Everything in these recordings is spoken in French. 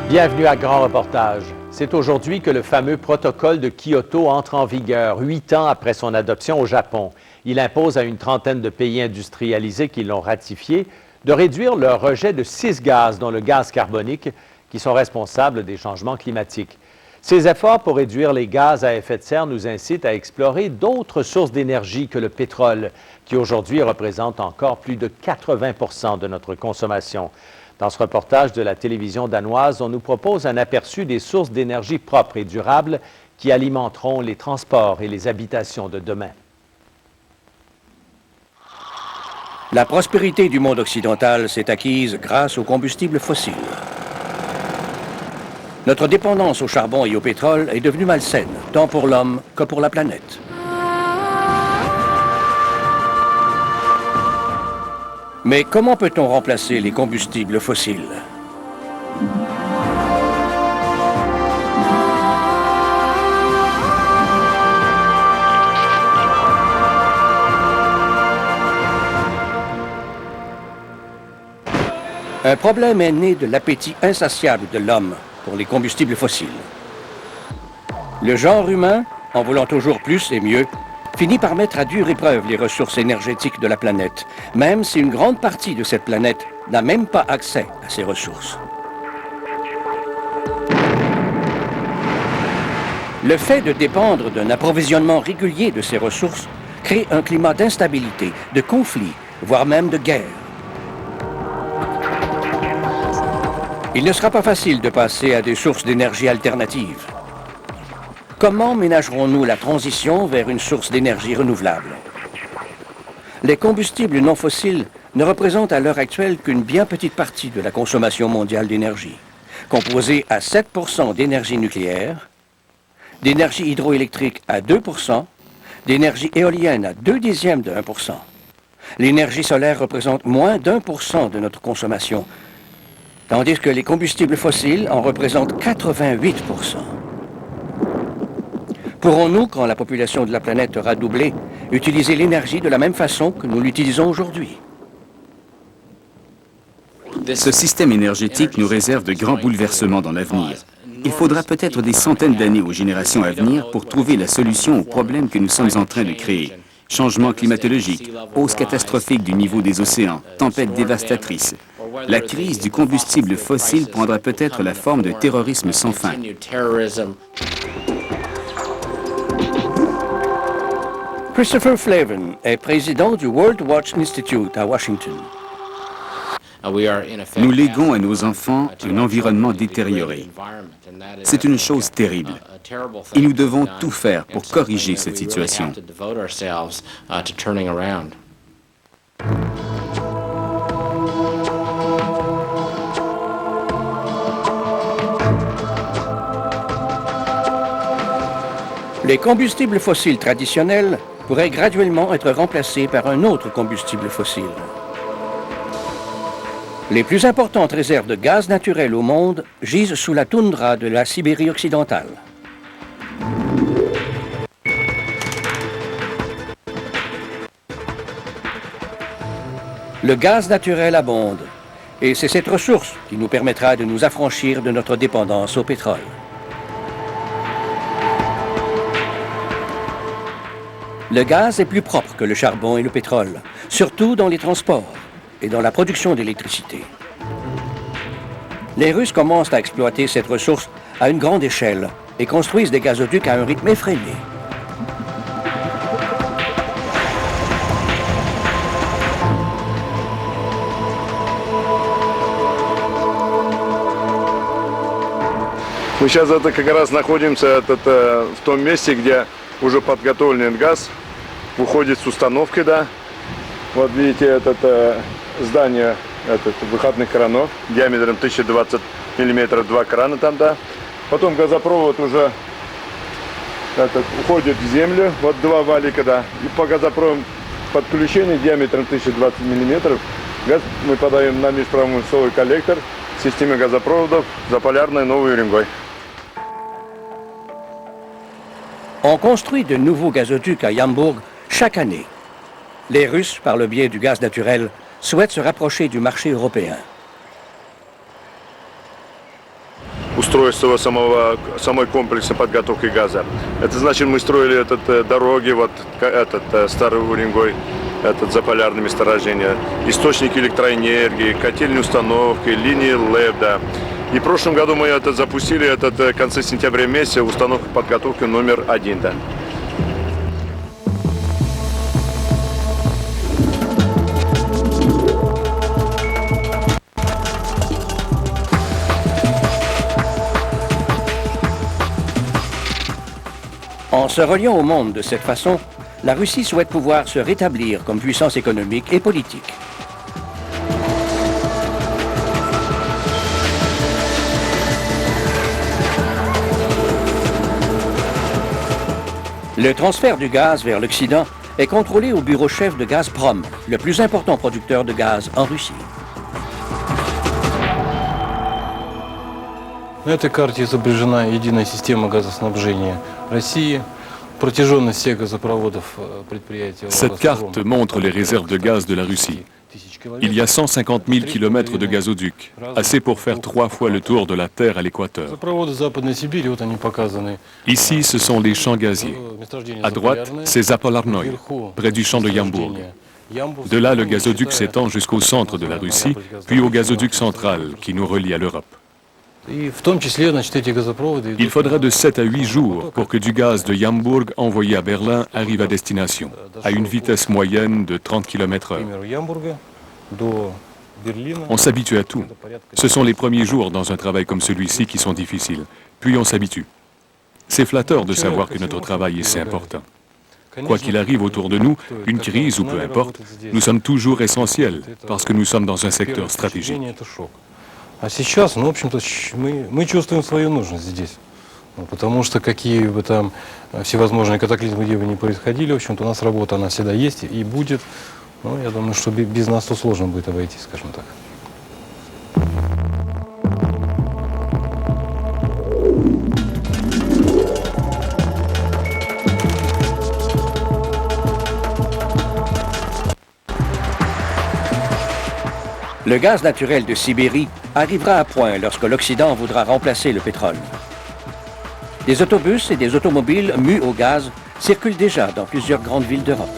Bienvenue à Grand Reportage. C'est aujourd'hui que le fameux protocole de Kyoto entre en vigueur, 8 ans après son adoption au Japon. Il impose à une trentaine de pays industrialisés qui l'ont ratifié de réduire leur rejet de 6 gaz, dont le gaz carbonique, qui sont responsables des changements climatiques. Ces efforts pour réduire les gaz à effet de serre nous incitent à explorer d'autres sources d'énergie que le pétrole, qui aujourd'hui représente encore plus de 80 de notre consommation. Dans ce reportage de la télévision danoise, on nous propose un aperçu des sources d'énergie propres et durables qui alimenteront les transports et les habitations de demain. La prospérité du monde occidental s'est acquise grâce aux combustibles fossiles. Notre dépendance au charbon et au pétrole est devenue malsaine, tant pour l'homme que pour la planète. Mais comment peut-on remplacer les combustibles fossiles? Un problème est né de l'appétit insatiable de l'homme pour les combustibles fossiles. Le genre humain, en voulant toujours plus et mieux, finit par mettre à dure épreuve les ressources énergétiques de la planète, même si une grande partie de cette planète n'a même pas accès à ces ressources. Le fait de dépendre d'un approvisionnement régulier de ces ressources crée un climat d'instabilité, de conflit, voire même de guerre. Il ne sera pas facile de passer à des sources d'énergie alternatives. Comment ménagerons-nous la transition vers une source d'énergie renouvelable? Les combustibles non fossiles ne représentent à l'heure actuelle qu'une bien petite partie de la consommation mondiale d'énergie, composée à 7% d'énergie nucléaire, d'énergie hydroélectrique à 2%, d'énergie éolienne à 0,2 de 1%. L'énergie solaire représente moins d'1% de notre consommation, tandis que les combustibles fossiles en représentent 88%. Pourrons-nous, quand la population de la planète aura doublé, utiliser l'énergie de la même façon que nous l'utilisons aujourd'hui? Ce système énergétique nous réserve de grands bouleversements dans l'avenir. Il faudra peut-être des centaines d'années aux générations à venir pour trouver la solution aux problèmes que nous sommes en train de créer. Changement climatologique, hausse catastrophique du niveau des océans, tempêtes dévastatrices. La crise du combustible fossile prendra peut-être la forme de terrorisme sans fin. Christopher Flavin est président du World Watch Institute à Washington. Nous léguons à nos enfants un environnement détérioré. C'est une chose terrible. Et nous devons tout faire pour corriger cette situation. Les combustibles fossiles traditionnels pourraient graduellement être remplacés par un autre combustible fossile. Les plus importantes réserves de gaz naturel au monde gisent sous la toundra de la Sibérie occidentale. Le gaz naturel abonde, et c'est cette ressource qui nous permettra de nous affranchir de notre dépendance au pétrole. Le gaz est plus propre que le charbon et le pétrole, surtout dans les transports et dans la production d'électricité. Les Russes commencent à exploiter cette ressource à une grande échelle et construisent des gazoducs à un rythme effréné. Мы сейчас как раз находимся в том месте, где уже подготовленный газ выходит с установки, да. Вот видите, это здание выходных кранов диаметром 1020 миллиметров, 2 крана там, да. Потом газопровод уже уходит в землю, вот 2 валика, да. И по газопроводу подключение диаметром 1020 миллиметров газ мы подаем на межпромысловой коллектор в системе газопроводов Заполярной Новой Уренгой. On construit de nouveaux gazoducs à Yamburg chaque année. Les Russes, par le biais du gaz naturel, souhaitent se rapprocher du marché européen. устройства самой комплексной подготовки газа. Это значит, мы строили дороги, вот старый Уренгой, заполярные месторождения, источники электроэнергии, котельные установки, линии ЛЭДа. И в прошлом году мы запустили в конце сентября месяца установку подготовки номер 1. Да. En se reliant au monde de cette façon, la Russie souhaite pouvoir se rétablir comme puissance économique et politique. Le transfert du gaz vers l'Occident est contrôlé au bureau chef de Gazprom, le plus important producteur de gaz en Russie. На этой карте изображена единая система газоснабжения России. Протяженность всех газопроводов предприятия. Cette carte montre les réserves de gaz de la Russie. Il y a 150 000 km de gazoducs, assez pour faire 3 fois le tour de la Terre à l'équateur. Газопроводы Западной Сибири, вот они показаны. Ici, ce sont les champs gaziers. À droite, c'est Zapolarnoï, près du champ de Yambourg. De là, le gazoduc s'étend jusqu'au centre de la Russie, puis au gazoduc central qui nous relie à l'Europe. И в том числе, значит, эти газопроводы. Il faudra de 7 à 8 jours pour que du gaz de Yambourg envoyé à Berlin arrive à destination, à une vitesse moyenne de 30 km/h. On s'habitue à tout. Ce sont les premiers jours dans un travail comme celui-ci qui sont difficiles. Puis on s'habitue. C'est flatteur de savoir que notre travail est si important. Quoi qu'il arrive autour de nous, une crise ou peu importe, nous sommes toujours essentiels parce que nous sommes dans un secteur stratégique. А сейчас, ну, в общем-то, мы чувствуем свою нужность здесь. Потому что какие бы там всевозможные катаклизмы, где бы ни происходили, в общем-то, у нас работа, она всегда есть и будет. Ну, я думаю, что без нас то сложно будет обойтись, скажем так. Le gaz naturel de Sibérie arrivera à point lorsque l'Occident voudra remplacer le pétrole. Des autobus et des automobiles mus au gaz circulent déjà dans plusieurs grandes villes d'Europe.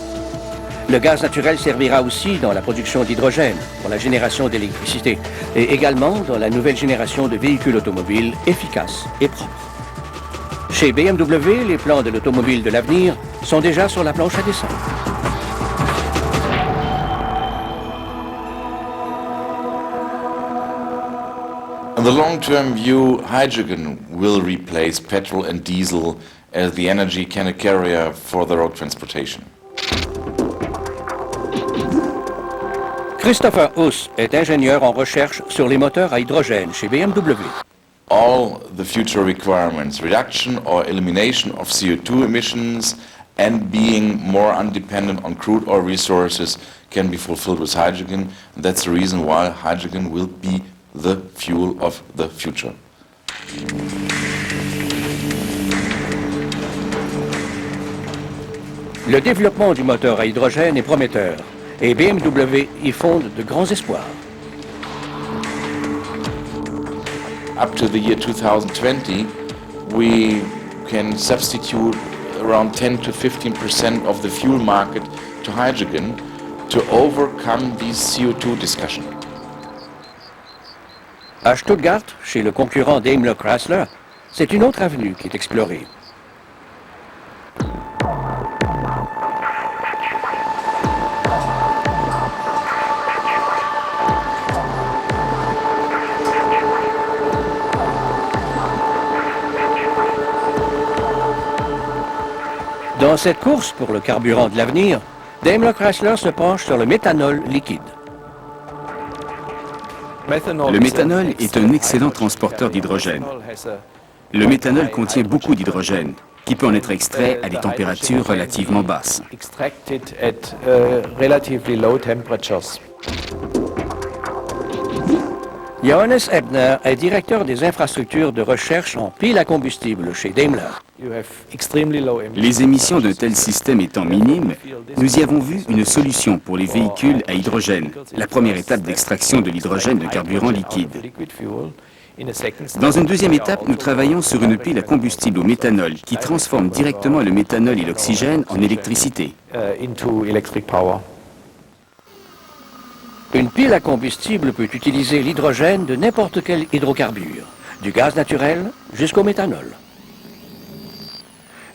Le gaz naturel servira aussi dans la production d'hydrogène, pour la génération d'électricité, et également dans la nouvelle génération de véhicules automobiles efficaces et propres. Chez BMW, les plans de l'automobile de l'avenir sont déjà sur la planche à dessin. In the long-term view, hydrogen will replace petrol and diesel as the energy carrier for the road transportation. Christopher Huss est ingénieur en recherche sur les moteurs à hydrogène chez BMW. All the future requirements, reduction or elimination of CO2 emissions and being more independent on crude oil resources can be fulfilled with hydrogen. And that's the reason why hydrogen will be the fuel of the future. Le développement du moteur à hydrogène est prometteur et BMW y fonde de grands espoirs. Up to the year 2020, we can substitute around 10 to 15% of the fuel market to hydrogen to overcome these CO2 discussions. À Stuttgart, chez le concurrent Daimler Chrysler, c'est une autre avenue qui est explorée. Dans cette course pour le carburant de l'avenir, Daimler Chrysler se penche sur le méthanol liquide. Le méthanol est un excellent transporteur d'hydrogène. Le méthanol contient beaucoup d'hydrogène, qui peut en être extrait à des températures relativement basses. Johannes Ebner est directeur des infrastructures de recherche en piles à combustible chez Daimler. Les émissions d'un tel système étant minimes, nous y avons vu une solution pour les véhicules à hydrogène, la première étape d'extraction de l'hydrogène de carburant liquide. Dans une deuxième étape, nous travaillons sur une pile à combustible au méthanol qui transforme directement le méthanol et l'oxygène en électricité. Une pile à combustible peut utiliser l'hydrogène de n'importe quel hydrocarbure, du gaz naturel jusqu'au méthanol.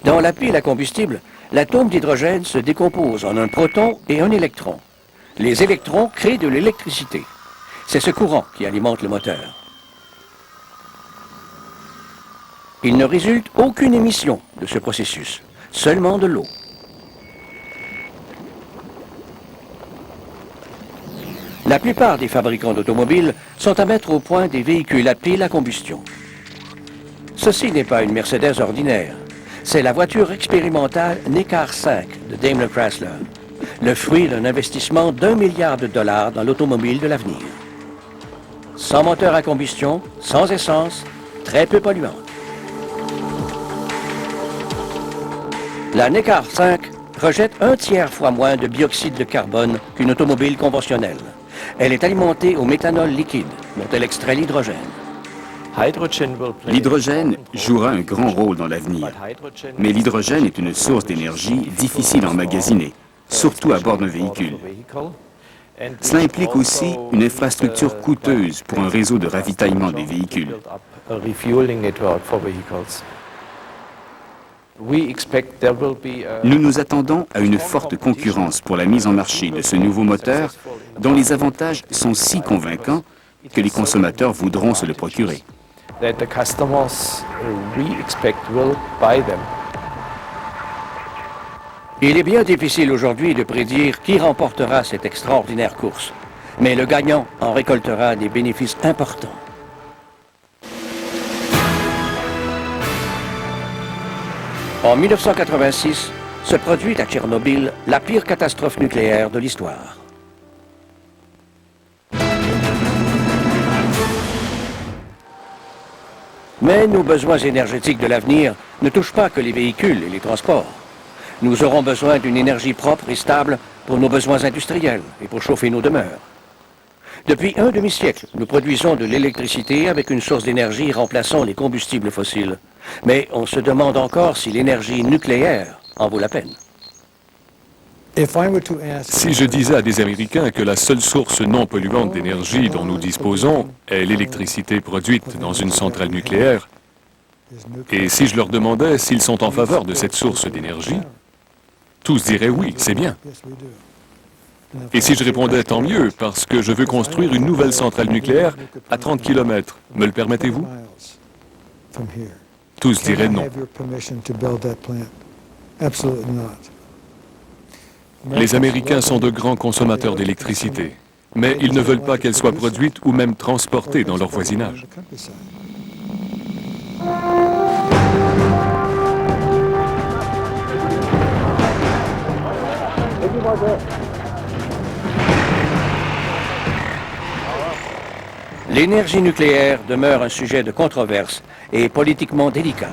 Dans la pile à combustible, l'atome d'hydrogène se décompose en un proton et un électron. Les électrons créent de l'électricité. C'est ce courant qui alimente le moteur. Il ne résulte aucune émission de ce processus, seulement de l'eau. La plupart des fabricants d'automobiles sont à mettre au point des véhicules à pile à combustion. Ceci n'est pas une Mercedes ordinaire. C'est la voiture expérimentale Neckar 5 de Daimler Chrysler, le fruit d'un investissement d'1 milliard de dollars dans l'automobile de l'avenir. Sans moteur à combustion, sans essence, très peu polluante. La Neckar 5 rejette 1 tiers fois moins de dioxyde de carbone qu'une automobile conventionnelle. Elle est alimentée au méthanol liquide, dont elle extrait l'hydrogène. L'hydrogène jouera un grand rôle dans l'avenir. Mais l'hydrogène est une source d'énergie difficile à emmagasiner, surtout à bord d'un véhicule. Cela implique aussi une infrastructure coûteuse pour un réseau de ravitaillement des véhicules. Nous nous attendons à une forte concurrence pour la mise en marché de ce nouveau moteur dont les avantages sont si convaincants que les consommateurs voudront se le procurer. Il est bien difficile aujourd'hui de prédire qui remportera cette extraordinaire course, mais le gagnant en récoltera des bénéfices importants. En 1986, se produit à Tchernobyl la pire catastrophe nucléaire de l'histoire. Mais nos besoins énergétiques de l'avenir ne touchent pas que les véhicules et les transports. Nous aurons besoin d'une énergie propre et stable pour nos besoins industriels et pour chauffer nos demeures. Depuis un demi-siècle, nous produisons de l'électricité avec une source d'énergie remplaçant les combustibles fossiles. Mais on se demande encore si l'énergie nucléaire en vaut la peine. Si je disais à des Américains que la seule source non polluante d'énergie dont nous disposons est l'électricité produite dans une centrale nucléaire, et si je leur demandais s'ils sont en faveur de cette source d'énergie, tous diraient oui, c'est bien. Et si je répondais tant mieux, parce que je veux construire une nouvelle centrale nucléaire à 30 km, me le permettez-vous? Tous diraient non. Les Américains sont de grands consommateurs d'électricité, mais ils ne veulent pas qu'elle soit produite ou même transportée dans leur voisinage. L'énergie nucléaire demeure un sujet de controverse et politiquement délicat.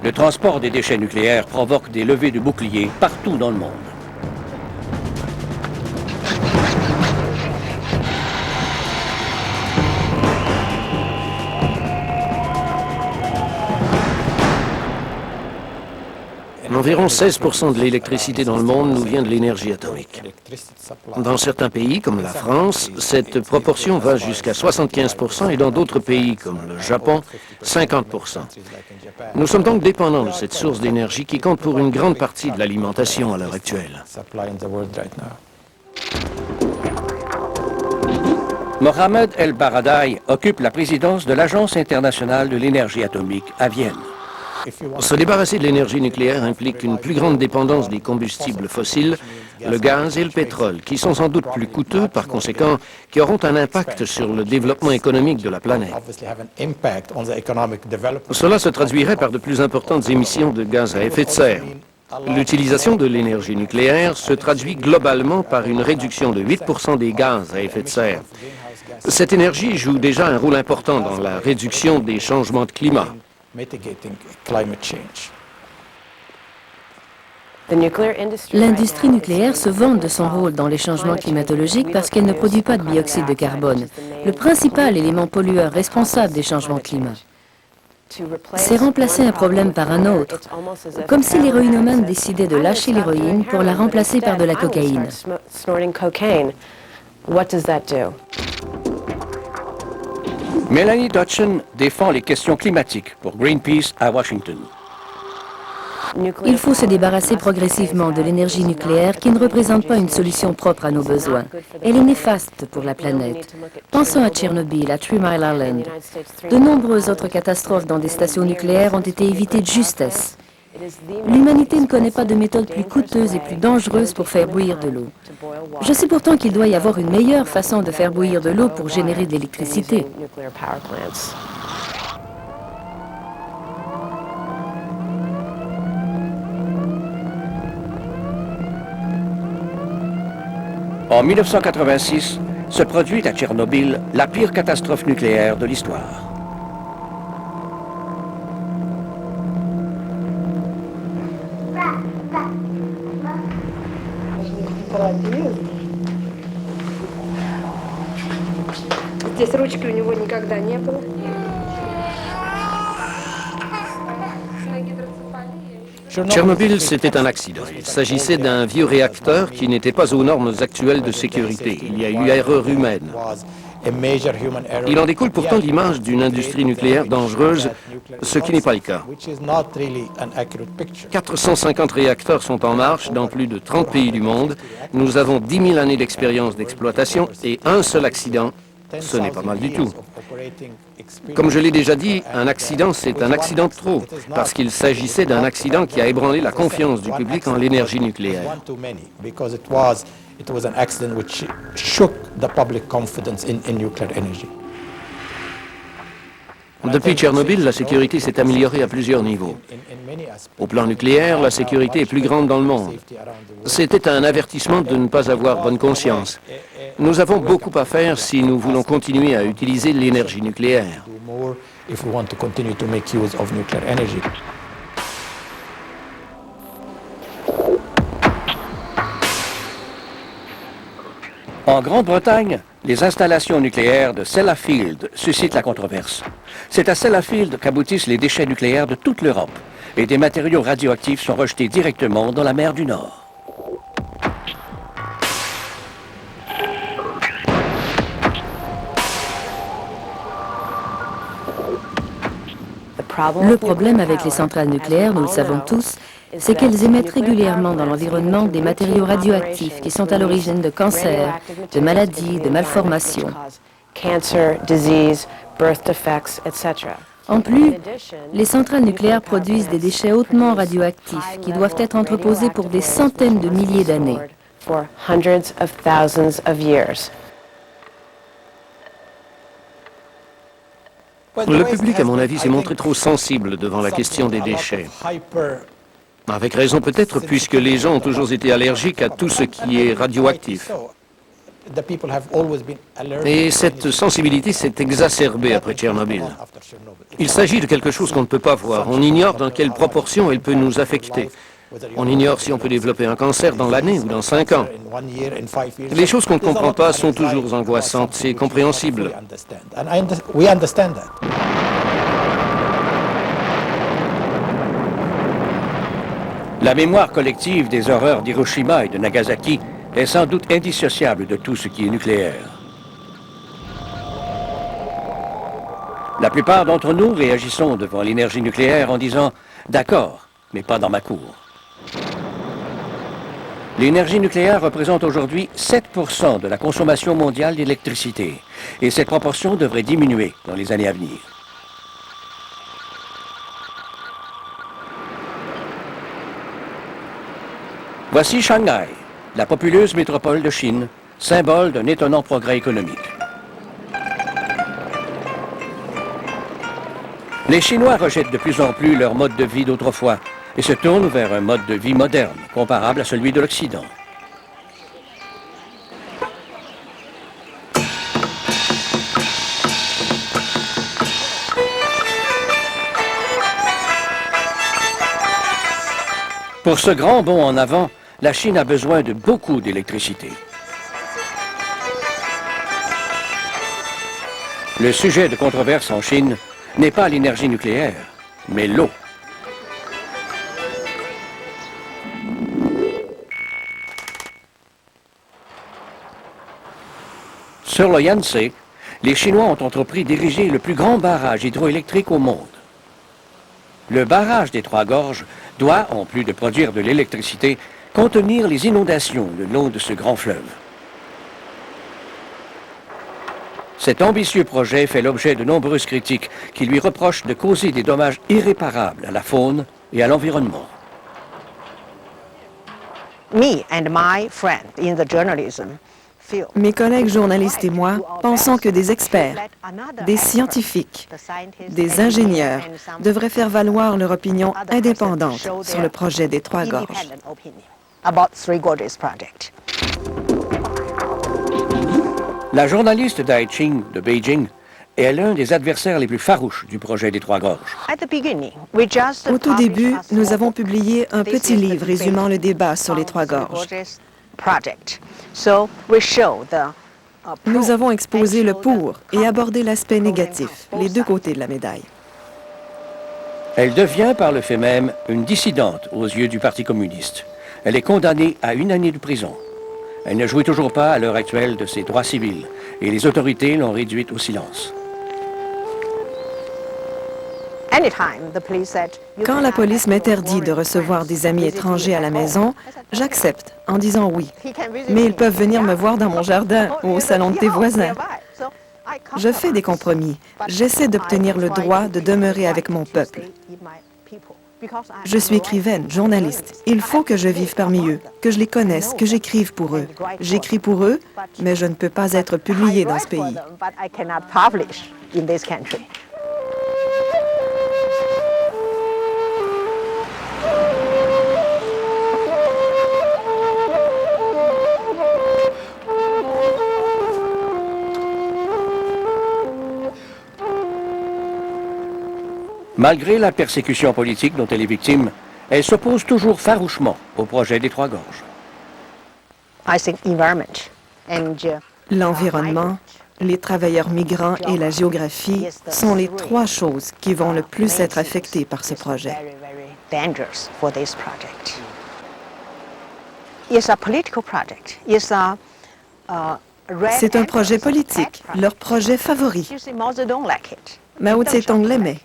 Le transport des déchets nucléaires provoque des levées de boucliers partout dans le monde. Environ 16% de l'électricité dans le monde nous vient de l'énergie atomique. Dans certains pays, comme la France, cette proportion va jusqu'à 75% et dans d'autres pays, comme le Japon, 50%. Nous sommes donc dépendants de cette source d'énergie qui compte pour une grande partie de l'alimentation à l'heure actuelle. Mohamed El Baradei occupe la présidence de l'Agence internationale de l'énergie atomique à Vienne. Se débarrasser de l'énergie nucléaire implique une plus grande dépendance des combustibles fossiles, le gaz et le pétrole, qui sont sans doute plus coûteux, par conséquent, qui auront un impact sur le développement économique de la planète. Cela se traduirait par de plus importantes émissions de gaz à effet de serre. L'utilisation de l'énergie nucléaire se traduit globalement par une réduction de 8% des gaz à effet de serre. Cette énergie joue déjà un rôle important dans la réduction des changements de climat. L'industrie nucléaire se vante de son rôle dans les changements climatologiques parce qu'elle ne produit pas de dioxyde de carbone. le principal élément pollueur responsable des changements climatiques. C'est remplacer un problème par un autre, comme si l'héroïnomane décidait de lâcher l'héroïne pour la remplacer par de la cocaïne. Melanie Dodson défend les questions climatiques pour Greenpeace à Washington. Il faut se débarrasser progressivement de l'énergie nucléaire qui ne représente pas une solution propre à nos besoins. Elle est néfaste pour la planète. Pensons à Tchernobyl, à 3 Mile Island. De nombreuses autres catastrophes dans des stations nucléaires ont été évitées de justesse. L'humanité ne connaît pas de méthode plus coûteuse et plus dangereuse pour faire bouillir de l'eau. Je sais pourtant qu'il doit y avoir une meilleure façon de faire bouillir de l'eau pour générer de l'électricité. En 1986, se produit à Tchernobyl la pire catastrophe nucléaire de l'histoire. Здесь ручки у него никогда не было. Tchernobyl, c'était un accident. Il s'agissait d'un vieux réacteur qui n'était pas aux normes actuelles de sécurité. Il y a eu erreur humaine. Il en découle pourtant l'image d'une industrie nucléaire dangereuse, ce qui n'est pas le cas. 450 réacteurs sont en marche dans plus de 30 pays du monde. Nous avons 10 000 années d'expérience d'exploitation et un seul accident, ce n'est pas mal du tout. Comme je l'ai déjà dit, un accident, c'est un accident de trop, parce qu'il s'agissait d'un accident qui a ébranlé la confiance du public en l'énergie nucléaire. Depuis Tchernobyl, la sécurité s'est améliorée à plusieurs niveaux. Au plan nucléaire, la sécurité est plus grande dans le monde. C'était un avertissement de ne pas avoir bonne conscience. Nous avons beaucoup à faire si nous voulons continuer à utiliser l'énergie nucléaire. En Grande-Bretagne, les installations nucléaires de Sellafield suscitent la controverse. C'est à Sellafield qu'aboutissent les déchets nucléaires de toute l'Europe et des matériaux radioactifs sont rejetés directement dans la mer du Nord. Le problème avec les centrales nucléaires, nous le savons tous, c'est qu'elles émettent régulièrement dans l'environnement des matériaux radioactifs qui sont à l'origine de cancers, de maladies, de malformations. En plus, les centrales nucléaires produisent des déchets hautement radioactifs qui doivent être entreposés pour des centaines de milliers d'années. Le public, à mon avis, s'est montré trop sensible devant la question des déchets. Avec raison peut-être, puisque les gens ont toujours été allergiques à tout ce qui est radioactif. Et cette sensibilité s'est exacerbée après Tchernobyl. Il s'agit de quelque chose qu'on ne peut pas voir. On ignore dans quelle proportion elle peut nous affecter. On ignore si on peut développer un cancer dans l'année ou dans 5 ans. Les choses qu'on ne comprend pas sont toujours angoissantes, c'est compréhensible. La mémoire collective des horreurs d'Hiroshima et de Nagasaki est sans doute indissociable de tout ce qui est nucléaire. La plupart d'entre nous réagissons devant l'énergie nucléaire en disant « d'accord, mais pas dans ma cour ». L'énergie nucléaire représente aujourd'hui 7% de la consommation mondiale d'électricité et cette proportion devrait diminuer dans les années à venir. Voici Shanghai, la populeuse métropole de Chine, symbole d'un étonnant progrès économique. Les Chinois rejettent de plus en plus leur mode de vie d'autrefois et se tournent vers un mode de vie moderne, comparable à celui de l'Occident. Pour ce grand bond en avant, la Chine a besoin de beaucoup d'électricité. Le sujet de controverse en Chine n'est pas l'énergie nucléaire, mais l'eau. Sur le Yangtze, les Chinois ont entrepris d'ériger le plus grand barrage hydroélectrique au monde. Le barrage des Trois Gorges doit, en plus de produire de l'électricité, contenir les inondations le long de ce grand fleuve. Cet ambitieux projet fait l'objet de nombreuses critiques qui lui reprochent de causer des dommages irréparables à la faune et à l'environnement. Mes collègues journalistes et moi pensons que des experts, des scientifiques, des ingénieurs devraient faire valoir leur opinion indépendante sur le projet des Trois Gorges. La journaliste Dai Qing de Beijing est l'un des adversaires les plus farouches du projet des Trois Gorges. Au tout début, nous avons publié un petit livre résumant le débat sur les Trois Gorges. Nous avons exposé le pour et abordé l'aspect négatif, les deux côtés de la médaille. Elle devient par le fait même une dissidente aux yeux du Parti communiste. Elle est condamnée à 1 année de prison. Elle ne jouit toujours pas à l'heure actuelle de ses droits civils et les autorités l'ont réduite au silence. Quand la police m'interdit de recevoir des amis étrangers à la maison, j'accepte en disant oui. Mais ils peuvent venir me voir dans mon jardin ou au salon de thé voisin. Je fais des compromis. J'essaie d'obtenir le droit de demeurer avec mon peuple. Je suis écrivaine, journaliste. Il faut que je vive parmi eux, que je les connaisse, que j'écrive pour eux. J'écris pour eux, mais je ne peux pas être publiée dans ce pays. Malgré la persécution politique dont elle est victime, elle s'oppose toujours farouchement au projet des Trois Gorges. L'environnement, les travailleurs migrants et la géographie sont les 3 choses qui vont le plus être affectées par ce projet. C'est un projet politique, leur projet favori. Mao Tse-tung l'aimait.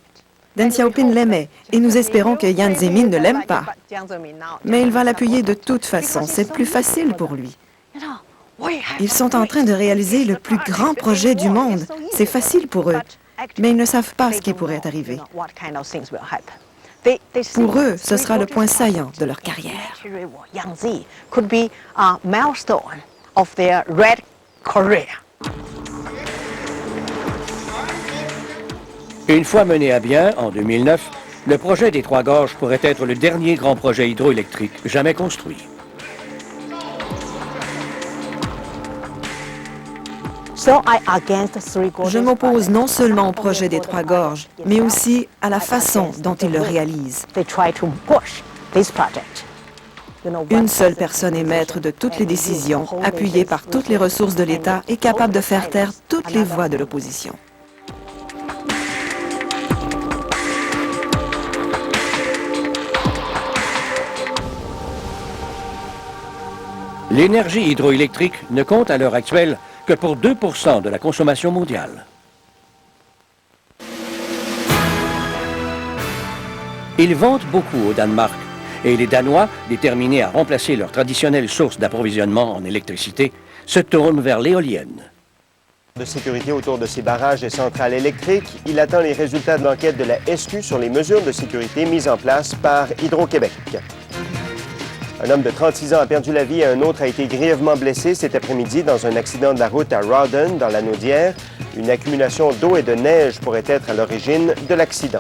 Deng Xiaoping l'aimait et nous espérons que Jiang Zemin ne l'aime pas. Mais il va l'appuyer de toute façon, c'est plus facile pour lui. Ils sont en train de réaliser le plus grand projet du monde. C'est facile pour eux, mais ils ne savent pas ce qui pourrait arriver. Pour eux, ce sera le point saillant de leur carrière. Une fois mené à bien, en 2009, le projet des Trois Gorges pourrait être le dernier grand projet hydroélectrique jamais construit. Je m'oppose non seulement au projet des Trois Gorges, mais aussi à la façon dont ils le réalisent. Une seule personne est maître de toutes les décisions, appuyée par toutes les ressources de l'État et capable de faire taire toutes les voix de l'opposition. L'énergie hydroélectrique ne compte à l'heure actuelle que pour 2% de la consommation mondiale. Ils vantent beaucoup au Danemark et les Danois, déterminés à remplacer leur traditionnelle source d'approvisionnement en électricité, se tournent vers l'éolienne. De sécurité autour de ces barrages et centrales électriques, il attend les résultats de l'enquête de la SQ sur les mesures de sécurité mises en place par Hydro-Québec. Un homme de 36 ans a perdu la vie et un autre a été grièvement blessé cet après-midi dans un accident de la route à Rawdon, dans la Naudière. Une accumulation d'eau et de neige pourrait être à l'origine de l'accident.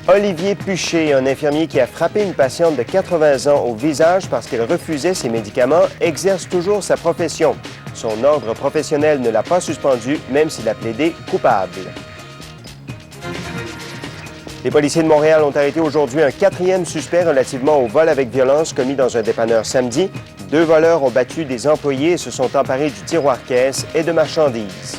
Olivier Puché, un infirmier qui a frappé une patiente de 80 ans au visage parce qu'elle refusait ses médicaments, exerce toujours sa profession. Son ordre professionnel ne l'a pas suspendu, même s'il a plaidé coupable. Les policiers de Montréal ont arrêté aujourd'hui un 4e suspect relativement au vol avec violence commis dans un dépanneur samedi. 2 voleurs ont battu des employés et se sont emparés du tiroir caisse et de marchandises.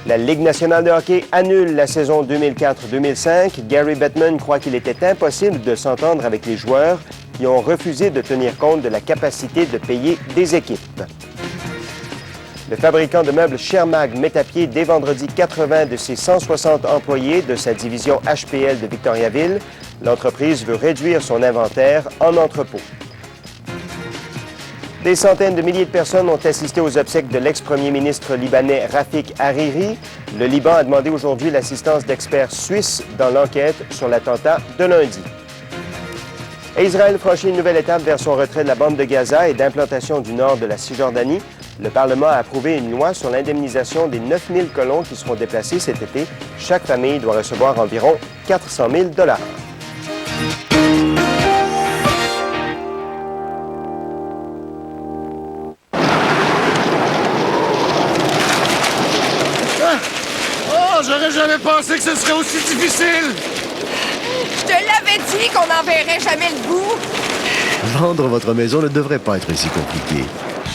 La Ligue nationale de hockey annule la saison 2004-2005. Gary Bettman croit qu'il était impossible de s'entendre avec les joueurs qui ont refusé de tenir compte de la capacité de payer des équipes. Le fabricant de meubles Shermag met à pied dès vendredi 80 de ses 160 employés de sa division HPL de Victoriaville. L'entreprise veut réduire son inventaire en entrepôt. Des centaines de milliers de personnes ont assisté aux obsèques de l'ex-premier ministre libanais Rafik Hariri. Le Liban a demandé aujourd'hui l'assistance d'experts suisses dans l'enquête sur l'attentat de lundi. Et Israël franchit une nouvelle étape vers son retrait de la bande de Gaza et d'implantation du nord de la Cisjordanie. Le Parlement a approuvé une loi sur l'indemnisation des 9000 colons qui seront déplacés cet été. Chaque famille doit recevoir environ 400 000 $. J'aurais jamais pensé que ce serait aussi difficile! Je te l'avais dit qu'on n'enverrait jamais le bout! Vendre votre maison ne devrait pas être si compliqué.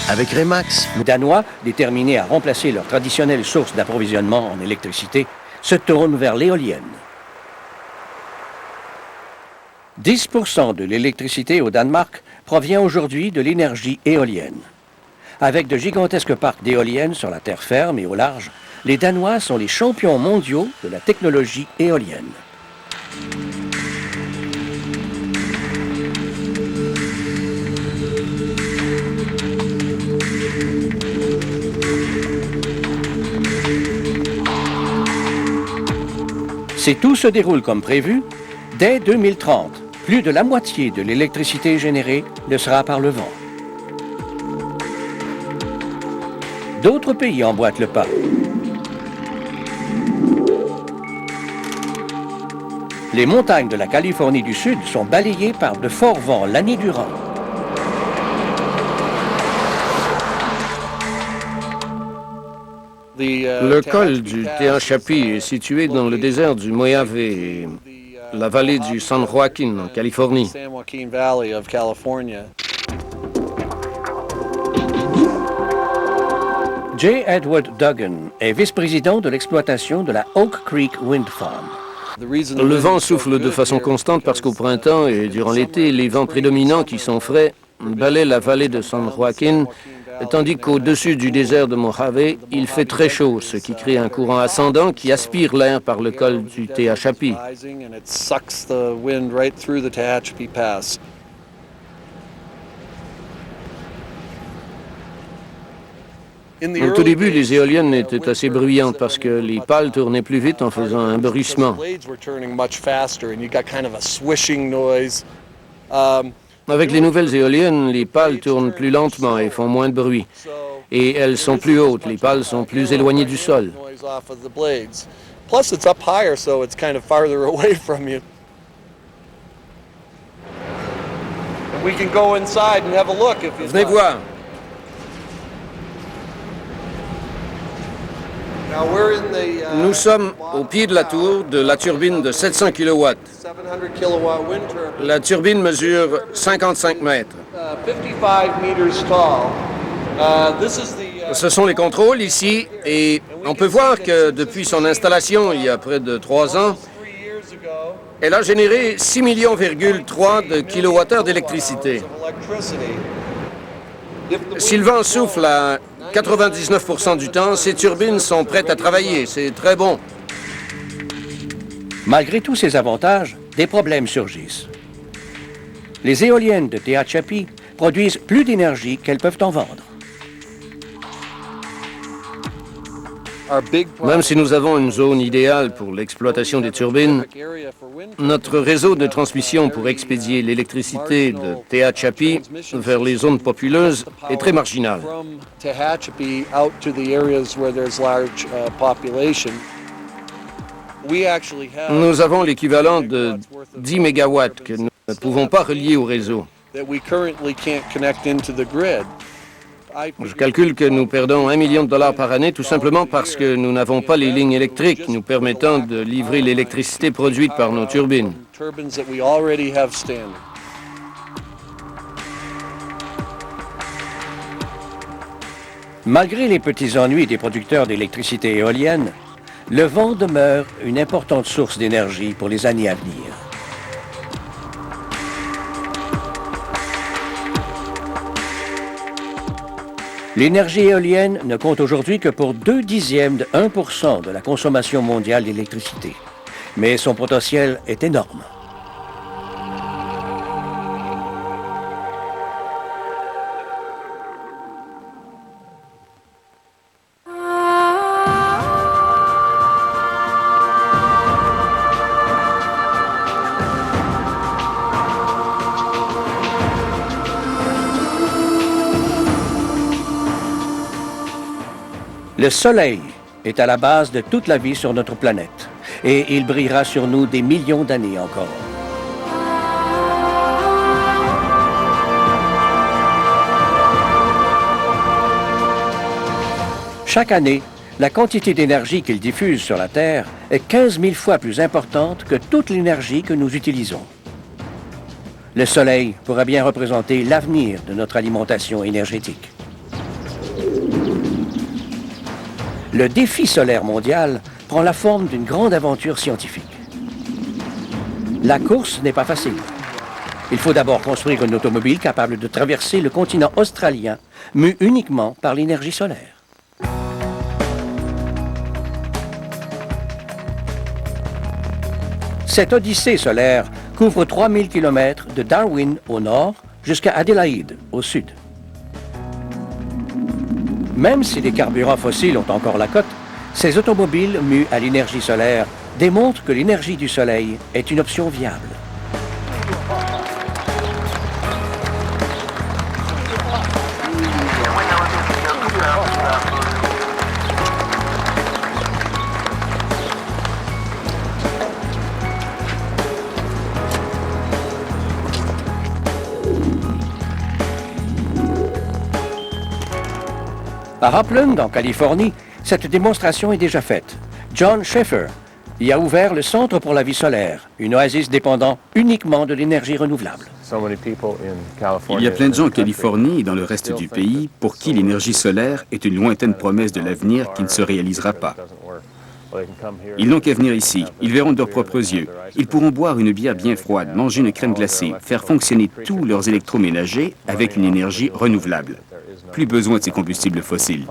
Avec Remax, les Danois, déterminés à remplacer leur traditionnelle source d'approvisionnement en électricité, se tournent vers l'éolienne. 10% de l'électricité au Danemark provient aujourd'hui de l'énergie éolienne. Avec de gigantesques parcs d'éoliennes sur la terre ferme et au large, les Danois sont les champions mondiaux de la technologie éolienne. Si tout se déroule comme prévu, dès 2030, plus de la moitié de l'électricité générée le sera par le vent. D'autres pays emboîtent le pas. Les montagnes de la Californie du Sud sont balayées par de forts vents l'année durant. Le col du Tehachapi est situé dans le désert du Mojave et la vallée du San Joaquin en Californie. J. Edward Duggan est vice-président de l'exploitation de la Oak Creek Wind Farm. Le vent souffle de façon constante parce qu'au printemps et durant l'été, les vents prédominants qui sont frais balaient la vallée de San Joaquin, tandis qu'au-dessus du désert de Mojave, il fait très chaud, ce qui crée un courant ascendant qui aspire l'air par le col du Tehachapi. Au tout début, les éoliennes étaient assez bruyantes parce que les pales tournaient plus vite en faisant un bruissement. Avec les nouvelles éoliennes, les pales tournent plus lentement et font moins de bruit. Et elles sont plus hautes, les pales sont plus éloignées du sol. Venez voir. Nous sommes au pied de la tour de la turbine de 700 kW. La turbine mesure 55 mètres. Ce sont les contrôles ici et on peut voir que depuis son installation il y a près de 3 ans, elle a généré 6,3 millions de kWh d'électricité. Si le vent souffle à 99% du temps, ces turbines sont prêtes à travailler. C'est très bon. Malgré tous ces avantages, des problèmes surgissent. Les éoliennes de Tehachapi produisent plus d'énergie qu'elles peuvent en vendre. Même si nous avons une zone idéale pour l'exploitation des turbines, notre réseau de transmission pour expédier l'électricité de Tehachapi vers les zones populeuses est très marginal. Nous avons l'équivalent de 10 mégawatts que nous ne pouvons pas relier au réseau. Je calcule que nous perdons $1 million par année tout simplement parce que nous n'avons pas les lignes électriques nous permettant de livrer l'électricité produite par nos turbines. Malgré les petits ennuis des producteurs d'électricité éolienne, le vent demeure une importante source d'énergie pour les années à venir. L'énergie éolienne ne compte aujourd'hui que pour 0,2 de 1% de la consommation mondiale d'électricité. Mais son potentiel est énorme. Le Soleil est à la base de toute la vie sur notre planète et il brillera sur nous des millions d'années encore. Chaque année, la quantité d'énergie qu'il diffuse sur la Terre est 15 000 fois plus importante que toute l'énergie que nous utilisons. Le Soleil pourrait bien représenter l'avenir de notre alimentation énergétique. Le défi solaire mondial prend la forme d'une grande aventure scientifique. La course n'est pas facile. Il faut d'abord construire une automobile capable de traverser le continent australien, mue uniquement par l'énergie solaire. Cette odyssée solaire couvre 3000 km de Darwin au nord jusqu'à Adélaïde au sud. Même si les carburants fossiles ont encore la cote, ces automobiles mues à l'énergie solaire démontrent que l'énergie du soleil est une option viable. À Upland, en Californie, cette démonstration est déjà faite. John Schaeffer y a ouvert le Centre pour la vie solaire, une oasis dépendant uniquement de l'énergie renouvelable. Il y a plein de gens en Californie et dans le reste du pays pour qui l'énergie solaire est une lointaine promesse de l'avenir qui ne se réalisera pas. Ils n'ont qu'à venir ici. Ils verront de leurs propres yeux. Ils pourront boire une bière bien froide, manger une crème glacée, faire fonctionner tous leurs électroménagers avec une énergie renouvelable. Plus besoin de ces combustibles fossiles.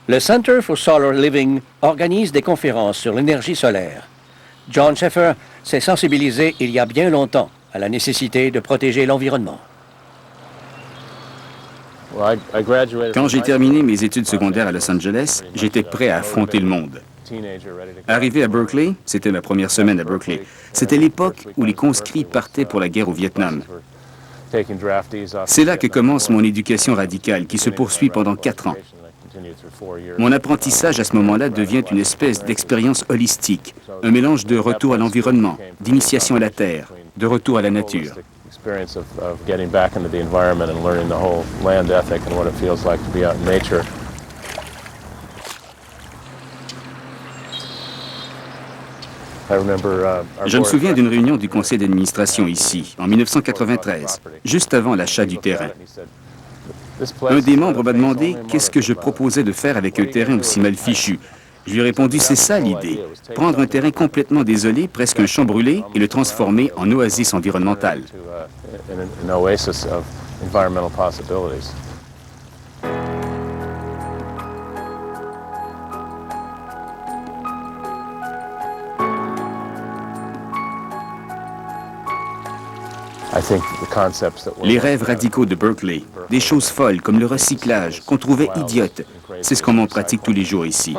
Le Center for Solar Living organise des conférences sur l'énergie solaire. John Schaeffer s'est sensibilisé il y a bien longtemps à la nécessité de protéger l'environnement. Quand j'ai terminé mes études secondaires à Los Angeles, j'étais prêt à affronter le monde. Arrivé à Berkeley, c'était ma première semaine à Berkeley, c'était l'époque où les conscrits partaient pour la guerre au Vietnam. C'est là que commence mon éducation radicale qui se poursuit pendant 4 ans. Mon apprentissage à ce moment-là devient une espèce d'expérience holistique, un mélange de retour à l'environnement, d'initiation à la terre, de retour à la nature. Je me souviens d'une réunion du conseil d'administration ici, en 1993, juste avant l'achat du terrain. Un des membres m'a demandé qu'est-ce que je proposais de faire avec un terrain aussi mal fichu. Je lui ai répondu, c'est ça l'idée, prendre un terrain complètement désolé, presque un champ brûlé, et le transformer en oasis environnementale. Les rêves radicaux de Berkeley, des choses folles comme le recyclage, qu'on trouvait idiotes, c'est ce qu'on m'en pratique tous les jours ici.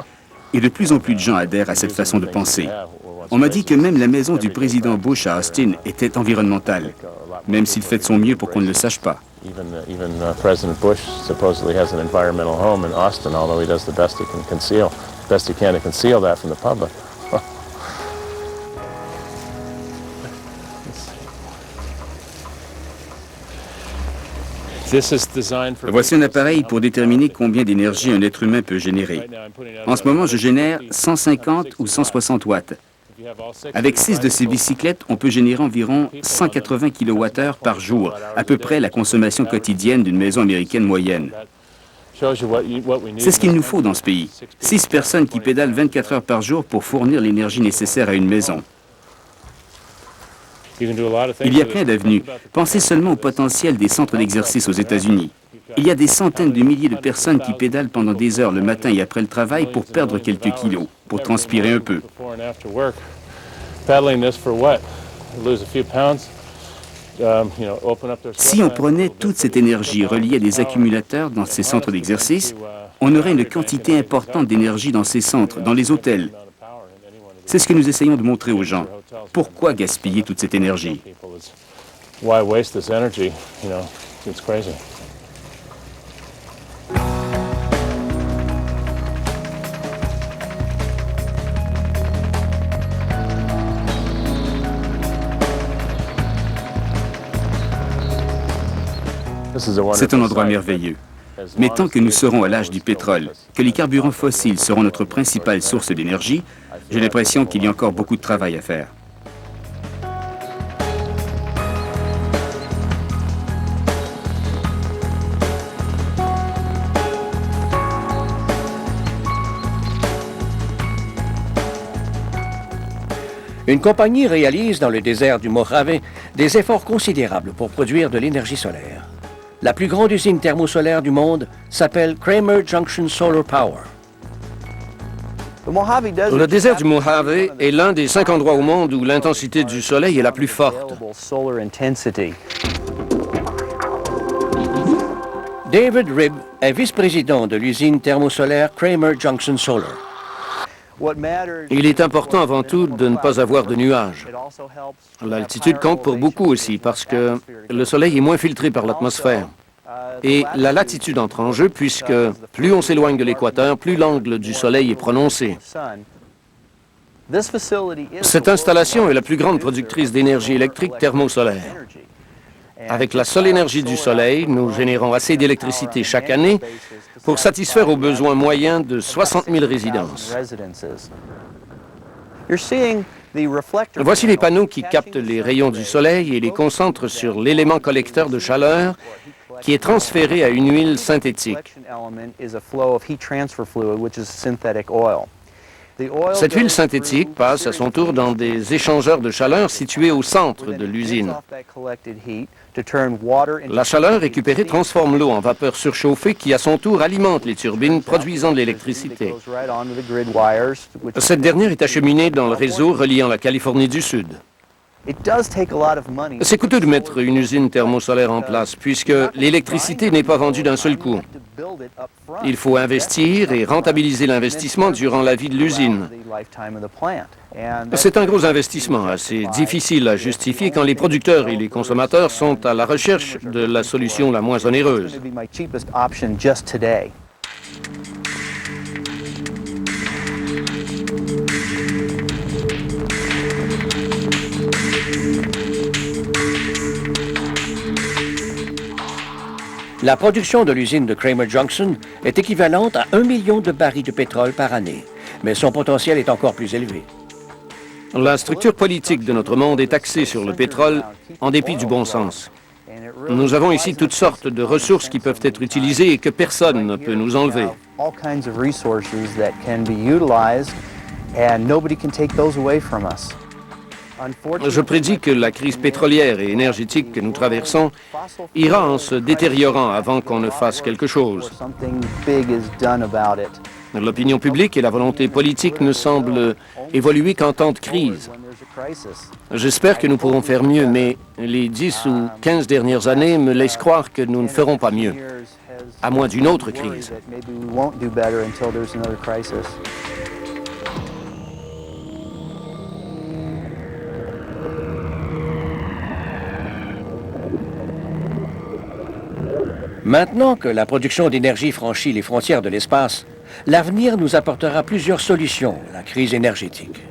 Et de plus en plus de gens adhèrent à cette façon de penser. On m'a dit que même la maison du président Bush à Austin était environnementale, même s'il fait de son mieux pour qu'on ne le sache pas. President Bush supposedly has an environmental home in Austin, although he does the best he can to conceal that from the public. Voici un appareil pour déterminer combien d'énergie un être humain peut générer. En ce moment, je génère 150 ou 160 watts. Avec 6 de ces bicyclettes, on peut générer environ 180 kWh par jour, à peu près la consommation quotidienne d'une maison américaine moyenne. C'est ce qu'il nous faut dans ce pays. 6 personnes qui pédalent 24 heures par jour pour fournir l'énergie nécessaire à une maison. Il y a plein d'avenues. Pensez seulement au potentiel des centres d'exercice aux États-Unis. Il y a des centaines de milliers de personnes qui pédalent pendant des heures le matin et après le travail pour perdre quelques kilos, pour transpirer un peu. Si on prenait toute cette énergie reliée à des accumulateurs dans ces centres d'exercice, on aurait une quantité importante d'énergie dans ces centres, dans les hôtels. C'est ce que nous essayons de montrer aux gens. Pourquoi gaspiller toute cette énergie? C'est un endroit merveilleux. Mais tant que nous serons à l'âge du pétrole, que les carburants fossiles seront notre principale source d'énergie, j'ai l'impression qu'il y a encore beaucoup de travail à faire. Une compagnie réalise dans le désert du Mojave des efforts considérables pour produire de l'énergie solaire. La plus grande usine thermosolaire du monde s'appelle Kramer Junction Solar Power. Le désert du Mojave est l'un des 5 endroits au monde où l'intensité du soleil est la plus forte. David Ribb est vice-président de l'usine thermosolaire Kramer Junction Solar. Il est important avant tout de ne pas avoir de nuages. L'altitude compte pour beaucoup aussi parce que le soleil est moins filtré par l'atmosphère. Et la latitude entre en jeu puisque plus on s'éloigne de l'équateur, plus l'angle du soleil est prononcé. Cette installation est la plus grande productrice d'énergie électrique thermosolaire. Avec la seule énergie du soleil, nous générons assez d'électricité chaque année pour satisfaire aux besoins moyens de 60 000 résidences. Voici les panneaux qui captent les rayons du soleil et les concentrent sur l'élément collecteur de chaleur qui est transféré à une huile synthétique. Cette huile synthétique passe à son tour dans des échangeurs de chaleur situés au centre de l'usine. La chaleur récupérée transforme l'eau en vapeur surchauffée qui, à son tour, alimente les turbines produisant de l'électricité. Cette dernière est acheminée dans le réseau reliant la Californie du Sud. C'est coûteux de mettre une usine thermosolaire en place puisque l'électricité n'est pas vendue d'un seul coup. Il faut investir et rentabiliser l'investissement durant la vie de l'usine. C'est un gros investissement, assez difficile à justifier quand les producteurs et les consommateurs sont à la recherche de la solution la moins onéreuse. La production de l'usine de Kramer Junction est équivalente à 1 million de barils de pétrole par année, mais son potentiel est encore plus élevé. La structure politique de notre monde est axée sur le pétrole, en dépit du bon sens. Nous avons ici toutes sortes de ressources qui peuvent être utilisées et que personne ne peut nous enlever. Je prédis que la crise pétrolière et énergétique que nous traversons ira en se détériorant avant qu'on ne fasse quelque chose. L'opinion publique et la volonté politique ne semblent évoluer qu'en temps de crise. J'espère que nous pourrons faire mieux, mais les 10 ou 15 dernières années me laissent croire que nous ne ferons pas mieux, à moins d'une autre crise. Maintenant que la production d'énergie franchit les frontières de l'espace, l'avenir nous apportera plusieurs solutions à la crise énergétique.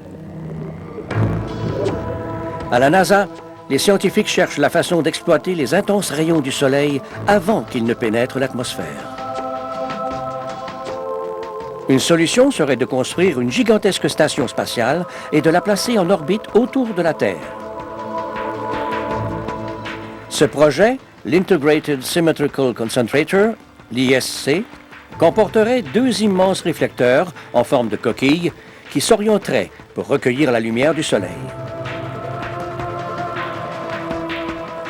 À la NASA, les scientifiques cherchent la façon d'exploiter les intenses rayons du Soleil avant qu'ils ne pénètrent l'atmosphère. Une solution serait de construire une gigantesque station spatiale et de la placer en orbite autour de la Terre. Ce projet, l'Integrated Symmetrical Concentrator, l'ISC, comporterait 2 immenses réflecteurs en forme de coquille qui s'orienteraient pour recueillir la lumière du Soleil.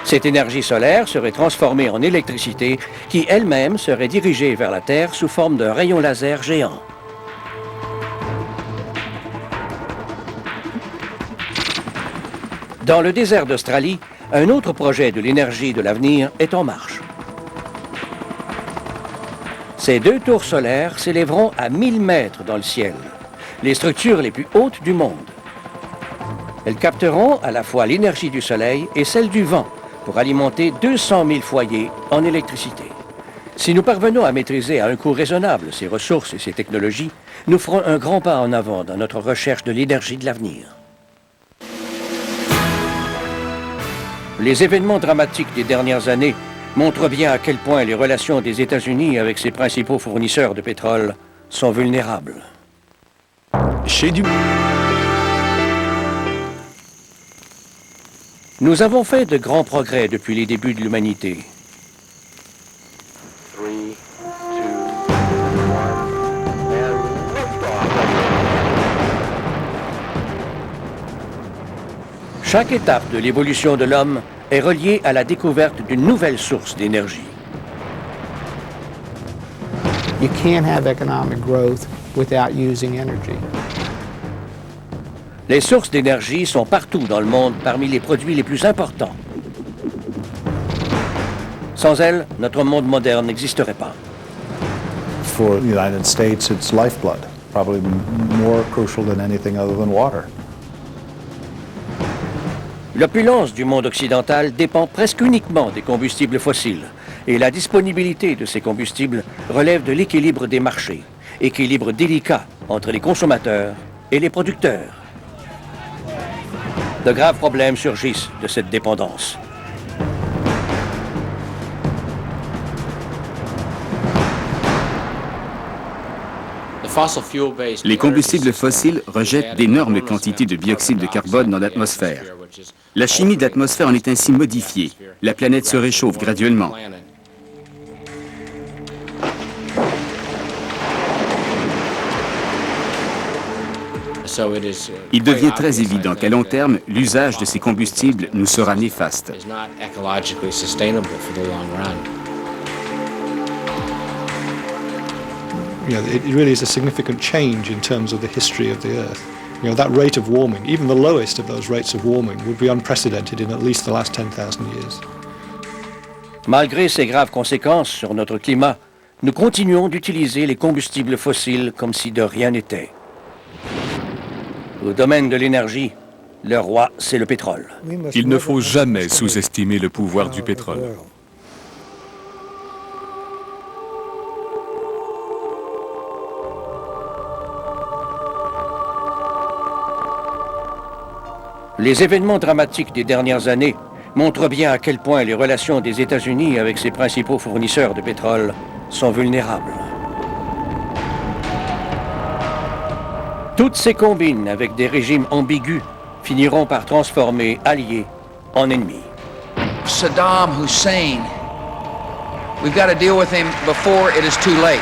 Cette énergie solaire serait transformée en électricité qui elle-même serait dirigée vers la Terre sous forme d'un rayon laser géant. Dans le désert d'Australie, un autre projet de l'énergie de l'avenir est en marche. Ces 2 tours solaires s'élèveront à 1000 mètres dans le ciel, les structures les plus hautes du monde. Elles capteront à la fois l'énergie du soleil et celle du vent pour alimenter 200 000 foyers en électricité. Si nous parvenons à maîtriser à un coût raisonnable ces ressources et ces technologies, nous ferons un grand pas en avant dans notre recherche de l'énergie de l'avenir. Les événements dramatiques des dernières années montrent bien à quel point les relations des États-Unis avec ses principaux fournisseurs de pétrole sont vulnérables. Nous avons fait de grands progrès depuis les débuts de l'humanité. Chaque étape de l'évolution de l'homme est reliée à la découverte d'une nouvelle source d'énergie. You can't have economic growth without using energy. Les sources d'énergie sont partout dans le monde parmi les produits les plus importants. Sans elles, notre monde moderne n'existerait pas. For the United States, it's lifeblood, probably more crucial than anything other than water. L'opulence du monde occidental dépend presque uniquement des combustibles fossiles, et la disponibilité de ces combustibles relève de l'équilibre des marchés, équilibre délicat entre les consommateurs et les producteurs. De graves problèmes surgissent de cette dépendance. Les combustibles fossiles rejettent d'énormes quantités de dioxyde de carbone dans l'atmosphère. La chimie de l'atmosphère en est ainsi modifiée. La planète se réchauffe graduellement. Il devient très évident qu'à long terme, l'usage de ces combustibles nous sera néfaste. It really is a significant change in terms of the history of the Earth. That rate of warming, even the lowest of those rates of warming, would be unprecedented in at least the last 10,000 years. Malgré ces graves conséquences sur notre climat, nous continuons d'utiliser les combustibles fossiles comme si de rien n'était. Au domaine de l'énergie, le roi, c'est le pétrole. Il ne faut jamais sous-estimer le pouvoir du pétrole. Les événements dramatiques des dernières années montrent bien à quel point les relations des États-Unis avec ses principaux fournisseurs de pétrole sont vulnérables. Toutes ces combines avec des régimes ambigus finiront par transformer alliés en ennemis. Saddam Hussein. We've got to deal with him before it is too late.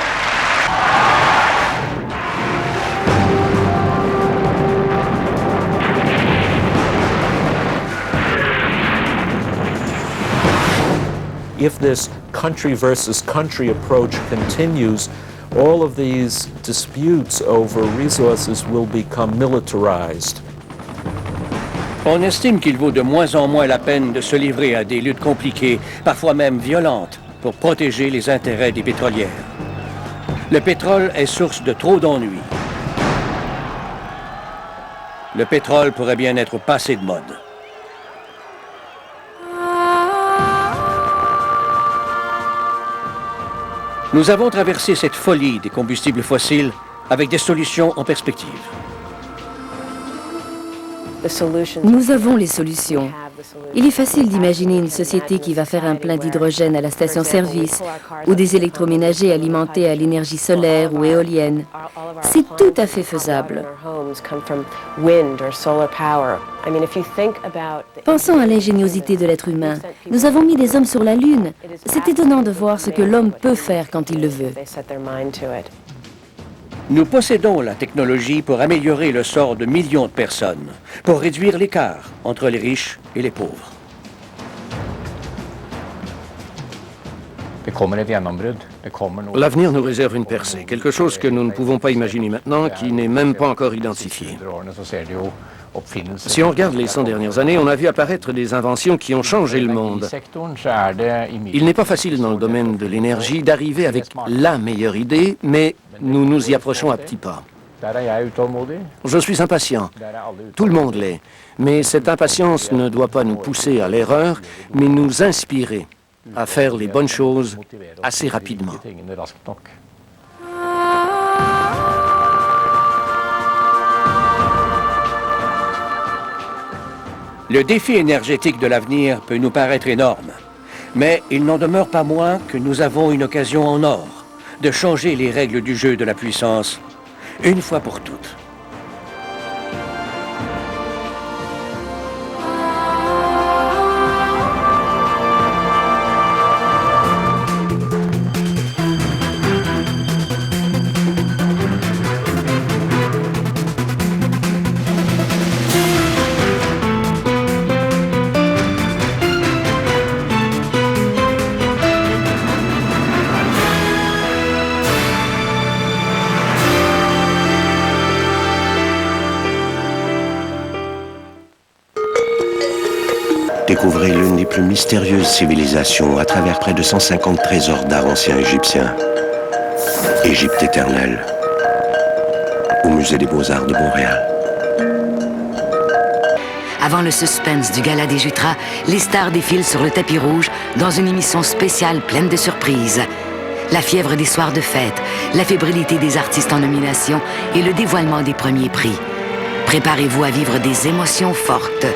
If this country versus country approach continues, all of these disputes over resources will become militarized. On estime qu'il vaut de moins en moins la peine de se livrer à des luttes compliquées, parfois même violentes, pour protéger les intérêts des pétrolières. Le pétrole est source de trop d'ennuis. Le pétrole pourrait bien être passé de mode. Nous avons traversé cette folie des combustibles fossiles avec des solutions en perspective. Nous avons les solutions Il est facile d'imaginer une société qui va faire un plein d'hydrogène à la station-service ou des électroménagers alimentés à l'énergie solaire ou éolienne. C'est tout à fait faisable. Pensons à l'ingéniosité de l'être humain. Nous avons mis des hommes sur la Lune. C'est étonnant de voir ce que l'homme peut faire quand il le veut. Nous possédons la technologie pour améliorer le sort de millions de personnes, pour réduire l'écart entre les riches et les pauvres. L'avenir nous réserve une percée, quelque chose que nous ne pouvons pas imaginer maintenant, qui n'est même pas encore identifié. Si on regarde les 100 dernières années, on a vu apparaître des inventions qui ont changé le monde. Il n'est pas facile dans le domaine de l'énergie d'arriver avec la meilleure idée, mais nous nous y approchons à petits pas. Je suis impatient. Tout le monde l'est. Mais cette impatience ne doit pas nous pousser à l'erreur, mais nous inspirer à faire les bonnes choses assez rapidement. Le défi énergétique de l'avenir peut nous paraître énorme, mais il n'en demeure pas moins que nous avons une occasion en or de changer les règles du jeu de la puissance une fois pour toutes. Découvrez l'une des plus mystérieuses civilisations à travers près de 150 trésors d'art ancien égyptien. Égypte éternelle, au Musée des Beaux-Arts de Montréal. Avant le suspense du Gala des Jutras, les stars défilent sur le tapis rouge dans une émission spéciale pleine de surprises. La fièvre des soirs de fête, la fébrilité des artistes en nomination et le dévoilement des premiers prix. Préparez-vous à vivre des émotions fortes.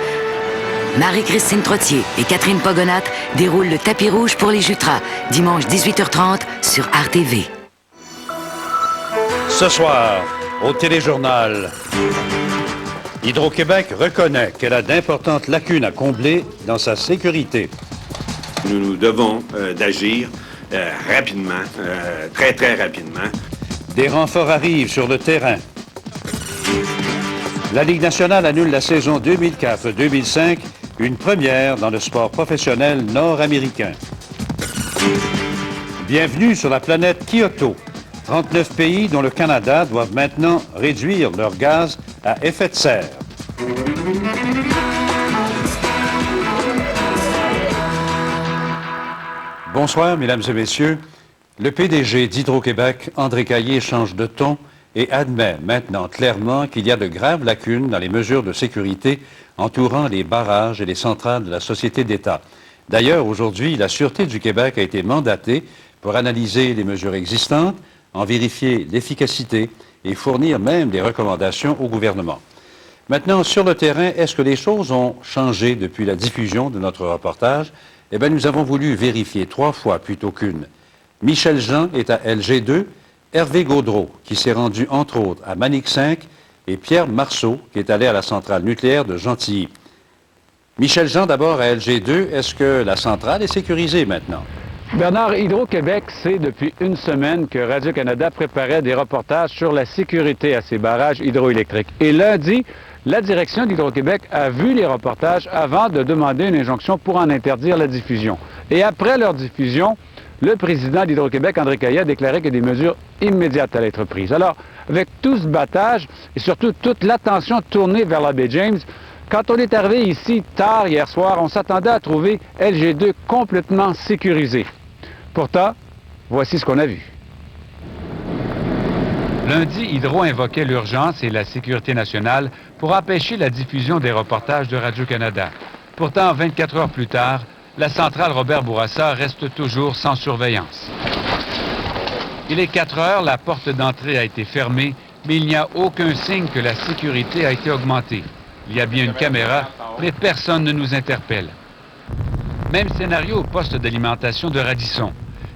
Marie-Christine Trottier et Catherine Pogonat déroulent le tapis rouge pour les Jutras, dimanche 18h30 sur RTV. Ce soir, au Téléjournal, Hydro-Québec reconnaît qu'elle a d'importantes lacunes à combler dans sa sécurité. Nous devons d'agir rapidement, très rapidement. Des renforts arrivent sur le terrain. La Ligue nationale annule la saison 2004-2005, une première dans le sport professionnel nord-américain. Bienvenue sur la planète Kyoto. 39 pays, dont le Canada, doivent maintenant réduire leurs gaz à effet de serre. Bonsoir, mesdames et messieurs. Le PDG d'Hydro-Québec, André Caillé, change de ton et admet maintenant clairement qu'il y a de graves lacunes dans les mesures de sécurité entourant les barrages et les centrales de la société d'État. D'ailleurs, aujourd'hui, la Sûreté du Québec a été mandatée pour analyser les mesures existantes, en vérifier l'efficacité et fournir même des recommandations au gouvernement. Maintenant, sur le terrain, est-ce que les choses ont changé depuis la diffusion de notre reportage? Eh bien, nous avons voulu vérifier 3 fois plutôt qu'une. Michel Jean est à LG2, Hervé Gaudreau, qui s'est rendu entre autres à Manic 5, et Pierre Marceau, qui est allé à la centrale nucléaire de Gentilly. Michel Jean, d'abord à LG2, est-ce que la centrale est sécurisée maintenant? Bernard, Hydro-Québec sait depuis une semaine que Radio-Canada préparait des reportages sur la sécurité à ces barrages hydroélectriques. Et lundi, la direction d'Hydro-Québec a vu les reportages avant de demander une injonction pour en interdire la diffusion. Et après leur diffusion, le président d'Hydro-Québec, André Caillé, a déclaré que des mesures immédiates allaient être prises. Alors, avec tout ce battage et surtout toute l'attention tournée vers la baie James, quand on est arrivé ici tard hier soir, on s'attendait à trouver LG2 complètement sécurisé. Pourtant, voici ce qu'on a vu. Lundi, Hydro invoquait l'urgence et la sécurité nationale pour empêcher la diffusion des reportages de Radio-Canada. Pourtant, 24 heures plus tard, la centrale Robert Bourassa reste toujours sans surveillance. Il est 4 heures, la porte d'entrée a été fermée, mais il n'y a aucun signe que la sécurité a été augmentée. Il y a bien une caméra, Près personne ne nous interpelle. Même scénario au poste d'alimentation de Radisson.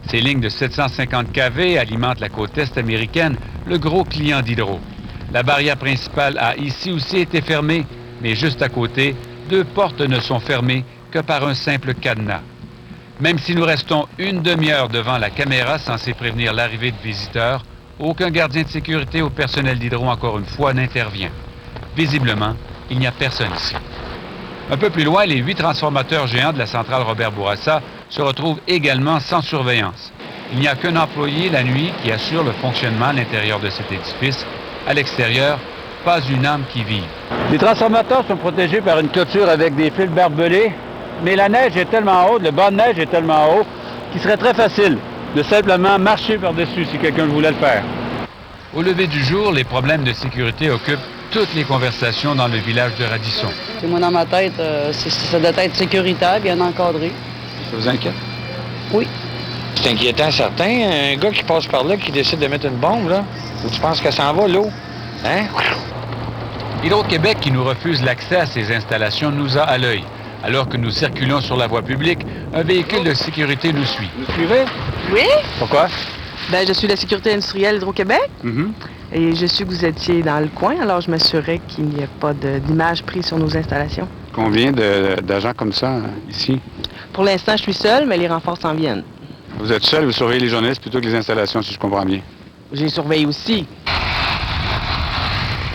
Ces lignes de 750 kV alimentent la côte est américaine, le gros client d'Hydro. La barrière principale a ici aussi été fermée, mais juste à côté, 2 portes ne sont fermées que par un simple cadenas. Même si nous restons une demi-heure devant la caméra censée prévenir l'arrivée de visiteurs, aucun gardien de sécurité ou personnel d'Hydro, encore une fois, n'intervient. Visiblement, il n'y a personne ici. Un peu plus loin, les 8 transformateurs géants de la centrale Robert Bourassa se retrouvent également sans surveillance. Il n'y a qu'un employé la nuit qui assure le fonctionnement à l'intérieur de cet édifice. À l'extérieur, pas une âme qui vive. Les transformateurs sont protégés par une clôture avec des fils barbelés, mais la neige est tellement haute, le bas de neige est tellement haut, qu'il serait très facile de simplement marcher par-dessus si quelqu'un voulait le faire. Au lever du jour, les problèmes de sécurité occupent toutes les conversations dans le village de Radisson. Moi, dans ma tête, ça doit être sécuritaire, bien encadré. Ça vous inquiète? Oui. C'est inquiétant, certain. Un gars qui passe par là, qui décide de mettre une bombe, là, où tu penses qu'elle s'en va, l'eau? Hein? Hydro-Québec, qui nous refuse l'accès à ces installations, nous a à l'œil. Alors que nous circulons sur la voie publique, un véhicule de sécurité nous suit. Vous suivez? Oui. Pourquoi? Ben, je suis la sécurité industrielle Hydro-Québec. Et je suis que vous étiez dans le coin, alors je m'assurais qu'il n'y ait pas d'images prises sur nos installations. Combien d'agents comme ça, ici? Pour l'instant, je suis seule, mais les renforts s'en viennent. Vous êtes seul, vous surveillez les journalistes plutôt que les installations, si je comprends bien. J'ai surveillé aussi.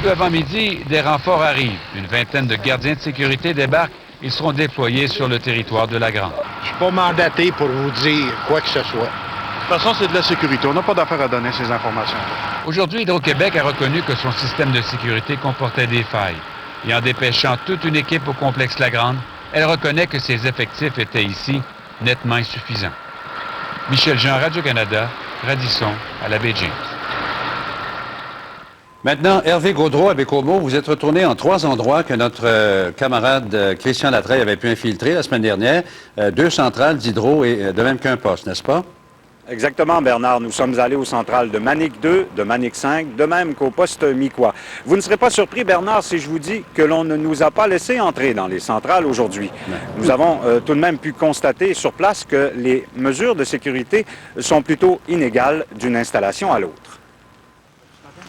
Peu avant midi, des renforts arrivent. Une vingtaine de gardiens de sécurité débarquent. Ils seront déployés sur le territoire de la Grande. Je suis pas mandaté pour vous dire quoi que ce soit. De toute façon, c'est de la sécurité. On n'a pas d'affaire à donner ces informations. Aujourd'hui, Hydro-Québec a reconnu que son système de sécurité comportait des failles. Et en dépêchant toute une équipe au complexe La Grande, elle reconnaît que ses effectifs étaient ici nettement insuffisants. Michel Jean, Radio-Canada, Radisson, à la baie James. Maintenant, Hervé Gaudreau à Bécomo, vous êtes retourné en 3 endroits que notre camarade Christian Latreille avait pu infiltrer la semaine dernière. 2 centrales d'hydro et de même qu'un poste, n'est-ce pas? Exactement, Bernard. Nous sommes allés aux centrales de Manic 2, de Manic 5, de même qu'au poste Miquois. Vous ne serez pas surpris, Bernard, si je vous dis que l'on ne nous a pas laissé entrer dans les centrales aujourd'hui. Nous avons tout de même pu constater sur place que les mesures de sécurité sont plutôt inégales d'une installation à l'autre.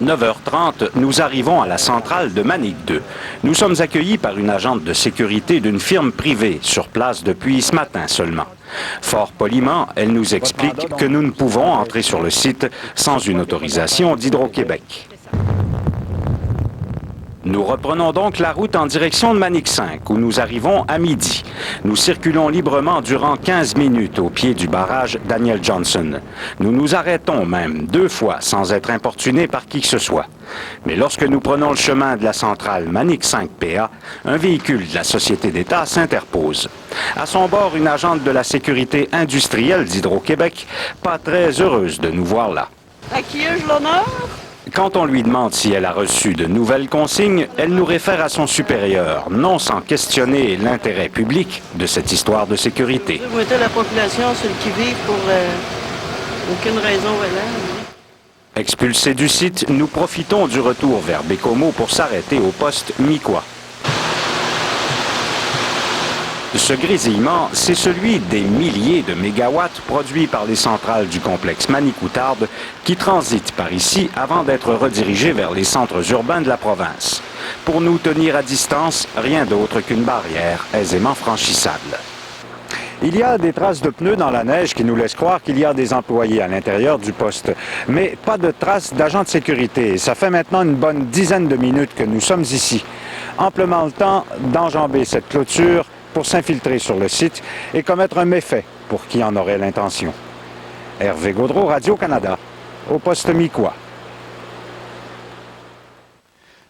9h30, nous arrivons à la centrale de Manic 2. Nous sommes accueillis par une agente de sécurité d'une firme privée, sur place depuis ce matin seulement. Fort poliment, elle nous explique que nous ne pouvons entrer sur le site sans une autorisation d'Hydro-Québec. Nous reprenons donc la route en direction de Manic 5, où nous arrivons à midi. Nous circulons librement durant 15 minutes au pied du barrage Daniel Johnson. Nous nous arrêtons même 2 fois sans être importunés par qui que ce soit. Mais lorsque nous prenons le chemin de la centrale Manic 5 PA, un véhicule de la Société d'État s'interpose. À son bord, une agente de la sécurité industrielle d'Hydro-Québec, pas très heureuse de nous voir là. À qui ai-je l'honneur? Quand on lui demande si elle a reçu de nouvelles consignes, elle nous réfère à son supérieur, non sans questionner l'intérêt public de cette histoire de sécurité. Vous mettez la population sur le qui-vive pour aucune raison valable. Expulsés du site, nous profitons du retour vers Bécomo pour s'arrêter au poste Miquois. Ce grésillement, c'est celui des milliers de mégawatts produits par les centrales du complexe Manicoutarde qui transitent par ici avant d'être redirigés vers les centres urbains de la province. Pour nous tenir à distance, rien d'autre qu'une barrière aisément franchissable. Il y a des traces de pneus dans la neige qui nous laissent croire qu'il y a des employés à l'intérieur du poste, mais pas de traces d'agents de sécurité. Ça fait maintenant une bonne dizaine de minutes que nous sommes ici. Amplement le temps d'enjamber cette clôture pour s'infiltrer sur le site et commettre un méfait pour qui en aurait l'intention. Hervé Gaudreau, Radio-Canada, au poste Miquois.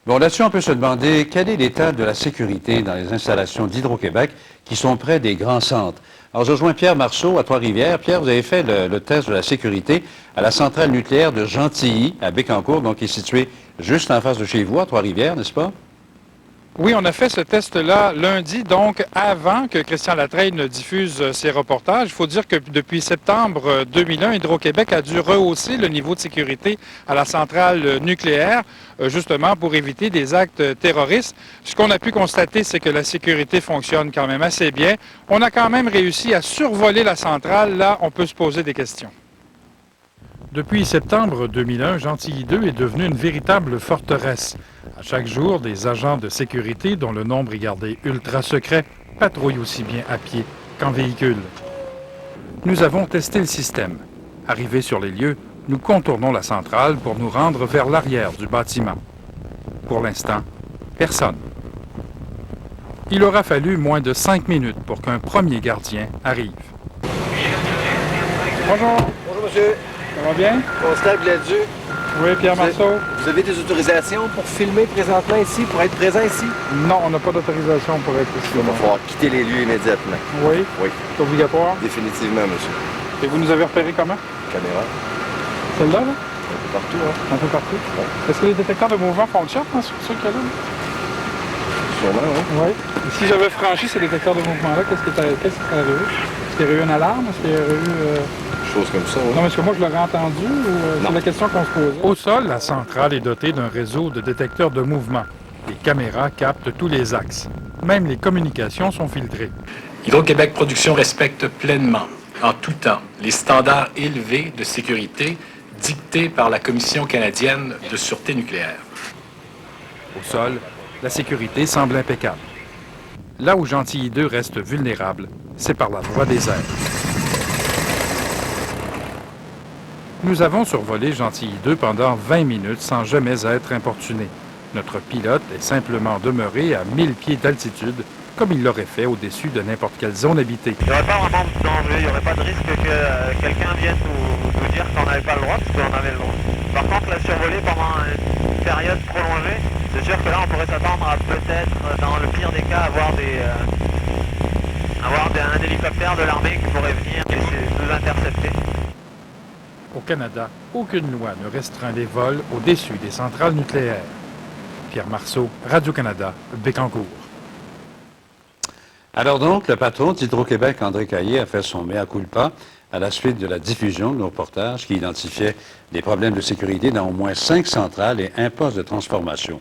Bon, là-dessus, on peut se demander quel est l'état de la sécurité dans les installations d'Hydro-Québec qui sont près des grands centres. Alors, je rejoins Pierre Marceau à Trois-Rivières. Pierre, vous avez fait le test de la sécurité à la centrale nucléaire de Gentilly, à Bécancour, donc qui est située juste en face de chez vous, à Trois-Rivières, n'est-ce pas? Oui, on a fait ce test-là lundi, donc avant que Christian Latreille ne diffuse ses reportages. Il faut dire que depuis septembre 2001, Hydro-Québec a dû rehausser le niveau de sécurité à la centrale nucléaire, justement pour éviter des actes terroristes. Ce qu'on a pu constater, c'est que la sécurité fonctionne quand même assez bien. On a quand même réussi à survoler la centrale. Là, on peut se poser des questions. Depuis septembre 2001, Gentilly 2 est devenu une véritable forteresse. À chaque jour, des agents de sécurité, dont le nombre est gardé ultra secret, patrouillent aussi bien à pied qu'en véhicule. Nous avons testé le système. Arrivés sur les lieux, nous contournons la centrale pour nous rendre vers l'arrière du bâtiment. Pour l'instant, personne. Il aura fallu moins de 5 minutes pour qu'un premier gardien arrive. Bonjour. Bonjour, monsieur. Ça va bien? Constable Ladu. Oui, Pierre Marceau. Vous avez des autorisations pour filmer présentement ici, pour être présent ici? Non, on n'a pas d'autorisation pour être ici. Il va falloir quitter les lieux immédiatement. Oui? Oui. C'est obligatoire? Définitivement, monsieur. Et vous nous avez repéré comment? Caméra. Celle-là, là? Un peu partout, hein? Un peu partout? Oui. Est-ce que les détecteurs de mouvement font le sur ceux qu'il y a là? Sûrement, oui. Oui. Et si j'avais franchi ces détecteurs de mouvement-là, qu'est-ce qui serait arrivé? Est-ce qu'il y aurait eu une alarme? Est-ce qu'il y aurait eu... Chose comme ça, oui. Non, mais est-ce que moi je l'aurais entendu ou c'est la question qu'on se pose? Au sol, la centrale est dotée d'un réseau de détecteurs de mouvement. Les caméras captent tous les axes. Même les communications sont filtrées. Hydro-Québec Production respecte pleinement, en tout temps, les standards élevés de sécurité dictés par la Commission canadienne de sûreté nucléaire. Au sol, la sécurité semble impeccable. Là où Gentilly 2 reste vulnérable, c'est par la voie des airs. Nous avons survolé Gentilly 2 pendant 20 minutes sans jamais être importunés. Notre pilote est simplement demeuré à 1000 pieds d'altitude, comme il l'aurait fait au-dessus de n'importe quelle zone habitée. Il n'y aurait pas vraiment de danger, il n'y aurait pas de risque que quelqu'un vienne nous dire qu'on n'avait pas le droit, parce qu'on avait le droit. Par contre, la survoler pendant une période prolongée, c'est sûr que là, on pourrait s'attendre à peut-être, dans le pire des cas, avoir un hélicoptère de l'armée qui pourrait venir et nous intercepter. Au Canada, aucune loi ne restreint les vols au-dessus des centrales nucléaires. Pierre Marceau, Radio-Canada, Bécancour. Alors donc, le patron d'Hydro-Québec, André Caillé, a fait son mea culpa à la suite de la diffusion de nos reportages qui identifiaient des problèmes de sécurité dans au moins 5 centrales et un poste de transformation.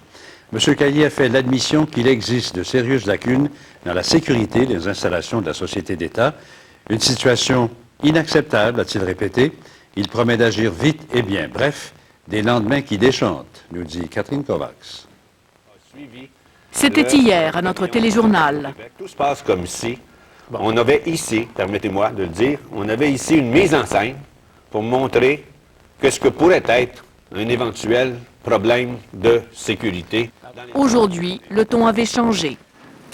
M. Caillé a fait l'admission qu'il existe de sérieuses lacunes dans la sécurité des installations de la société d'État. Une situation inacceptable, a-t-il répété. Il promet d'agir vite et bien. Bref, des lendemains qui déchantent, nous dit Catherine Kovacs. C'était hier à notre téléjournal. Tout se passe comme ici. On avait ici, permettez-moi de le dire, on avait ici une mise en scène pour montrer que ce que pourrait être un éventuel problème de sécurité. Aujourd'hui, le ton avait changé.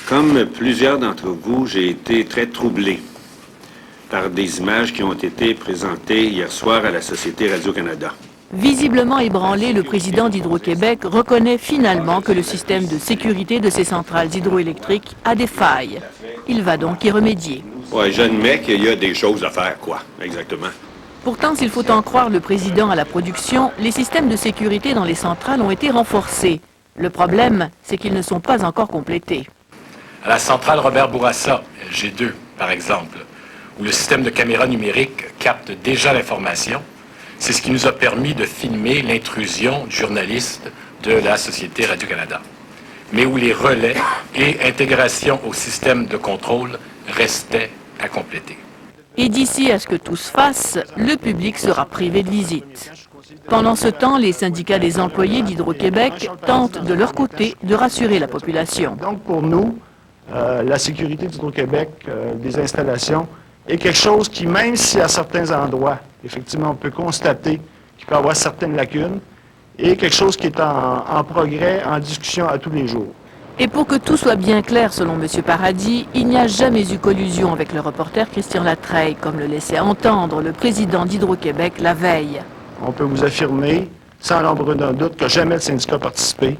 Comme plusieurs d'entre vous, j'ai été très troublé par des images qui ont été présentées hier soir à la Société Radio-Canada. Visiblement ébranlé, le président d'Hydro-Québec reconnaît finalement que le système de sécurité de ses centrales hydroélectriques a des failles. Il va donc y remédier. Oui, j'admets qu'il y a des choses à faire, quoi, exactement. Pourtant, s'il faut en croire le président à la production, les systèmes de sécurité dans les centrales ont été renforcés. Le problème, c'est qu'ils ne sont pas encore complétés. À la centrale Robert Bourassa, LG2 par exemple, où le système de caméra numérique capte déjà l'information, c'est ce qui nous a permis de filmer l'intrusion du journaliste de la Société Radio-Canada, mais où les relais et intégration au système de contrôle restaient à compléter. Et d'ici à ce que tout se fasse, le public sera privé de visite. Pendant ce temps, les syndicats des employés d'Hydro-Québec tentent de leur côté de rassurer la population. Donc pour nous, la sécurité d'Hydro-Québec, des installations, est quelque chose qui, même si à certains endroits, effectivement, on peut constater qu'il peut y avoir certaines lacunes, est quelque chose qui est en progrès, en discussion à tous les jours. Et pour que tout soit bien clair, selon M. Paradis, il n'y a jamais eu collusion avec le reporter Christian Latreille, comme le laissait entendre le président d'Hydro-Québec la veille. On peut vous affirmer, sans l'ombre d'un doute, que jamais le syndicat a participé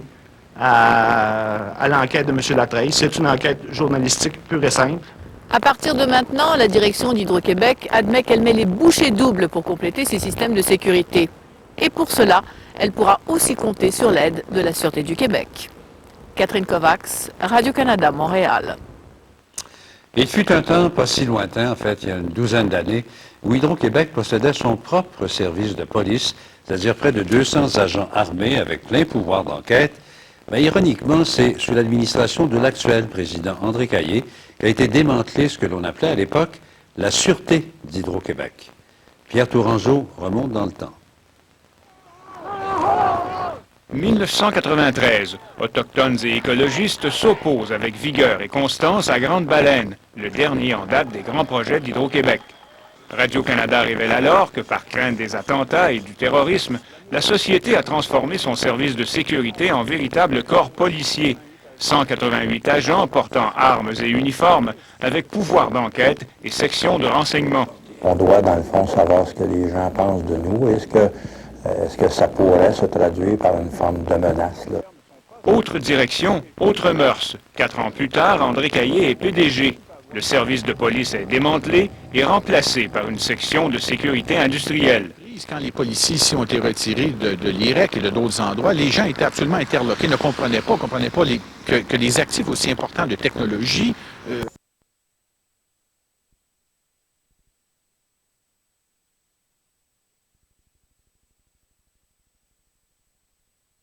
à l'enquête de M. Latreille. C'est une enquête journalistique pure et simple. À partir de maintenant, la direction d'Hydro-Québec admet qu'elle met les bouchées doubles pour compléter ses systèmes de sécurité. Et pour cela, elle pourra aussi compter sur l'aide de la Sûreté du Québec. Catherine Kovacs, Radio-Canada, Montréal. Il fut un temps pas si lointain, en fait, il y a une douzaine d'années, où Hydro-Québec possédait son propre service de police, c'est-à-dire près de 200 agents armés avec plein pouvoir d'enquête. Mais ironiquement, c'est sous l'administration de l'actuel président André Caillé qu'a été démantelé ce que l'on appelait à l'époque la sûreté d'Hydro-Québec. Pierre Tourangeau remonte dans le temps. 1993, autochtones et écologistes s'opposent avec vigueur et constance à Grande Baleine, le dernier en date des grands projets d'Hydro-Québec. Radio-Canada révèle alors que par crainte des attentats et du terrorisme, la société a transformé son service de sécurité en véritable corps policier. 188 agents portant armes et uniformes avec pouvoir d'enquête et section de renseignement. On doit, dans le fond, savoir ce que les gens pensent de nous. Est-ce que ça pourrait se traduire par une forme de menace, là? Autre direction, autre mœurs. 4 ans plus tard, André Caillé est PDG. Le service de police est démantelé et remplacé par une section de sécurité industrielle. Quand les policiers ici ont été retirés de l'IREC et de d'autres endroits, les gens étaient absolument interloqués, ne comprenaient pas que les actifs aussi importants de technologie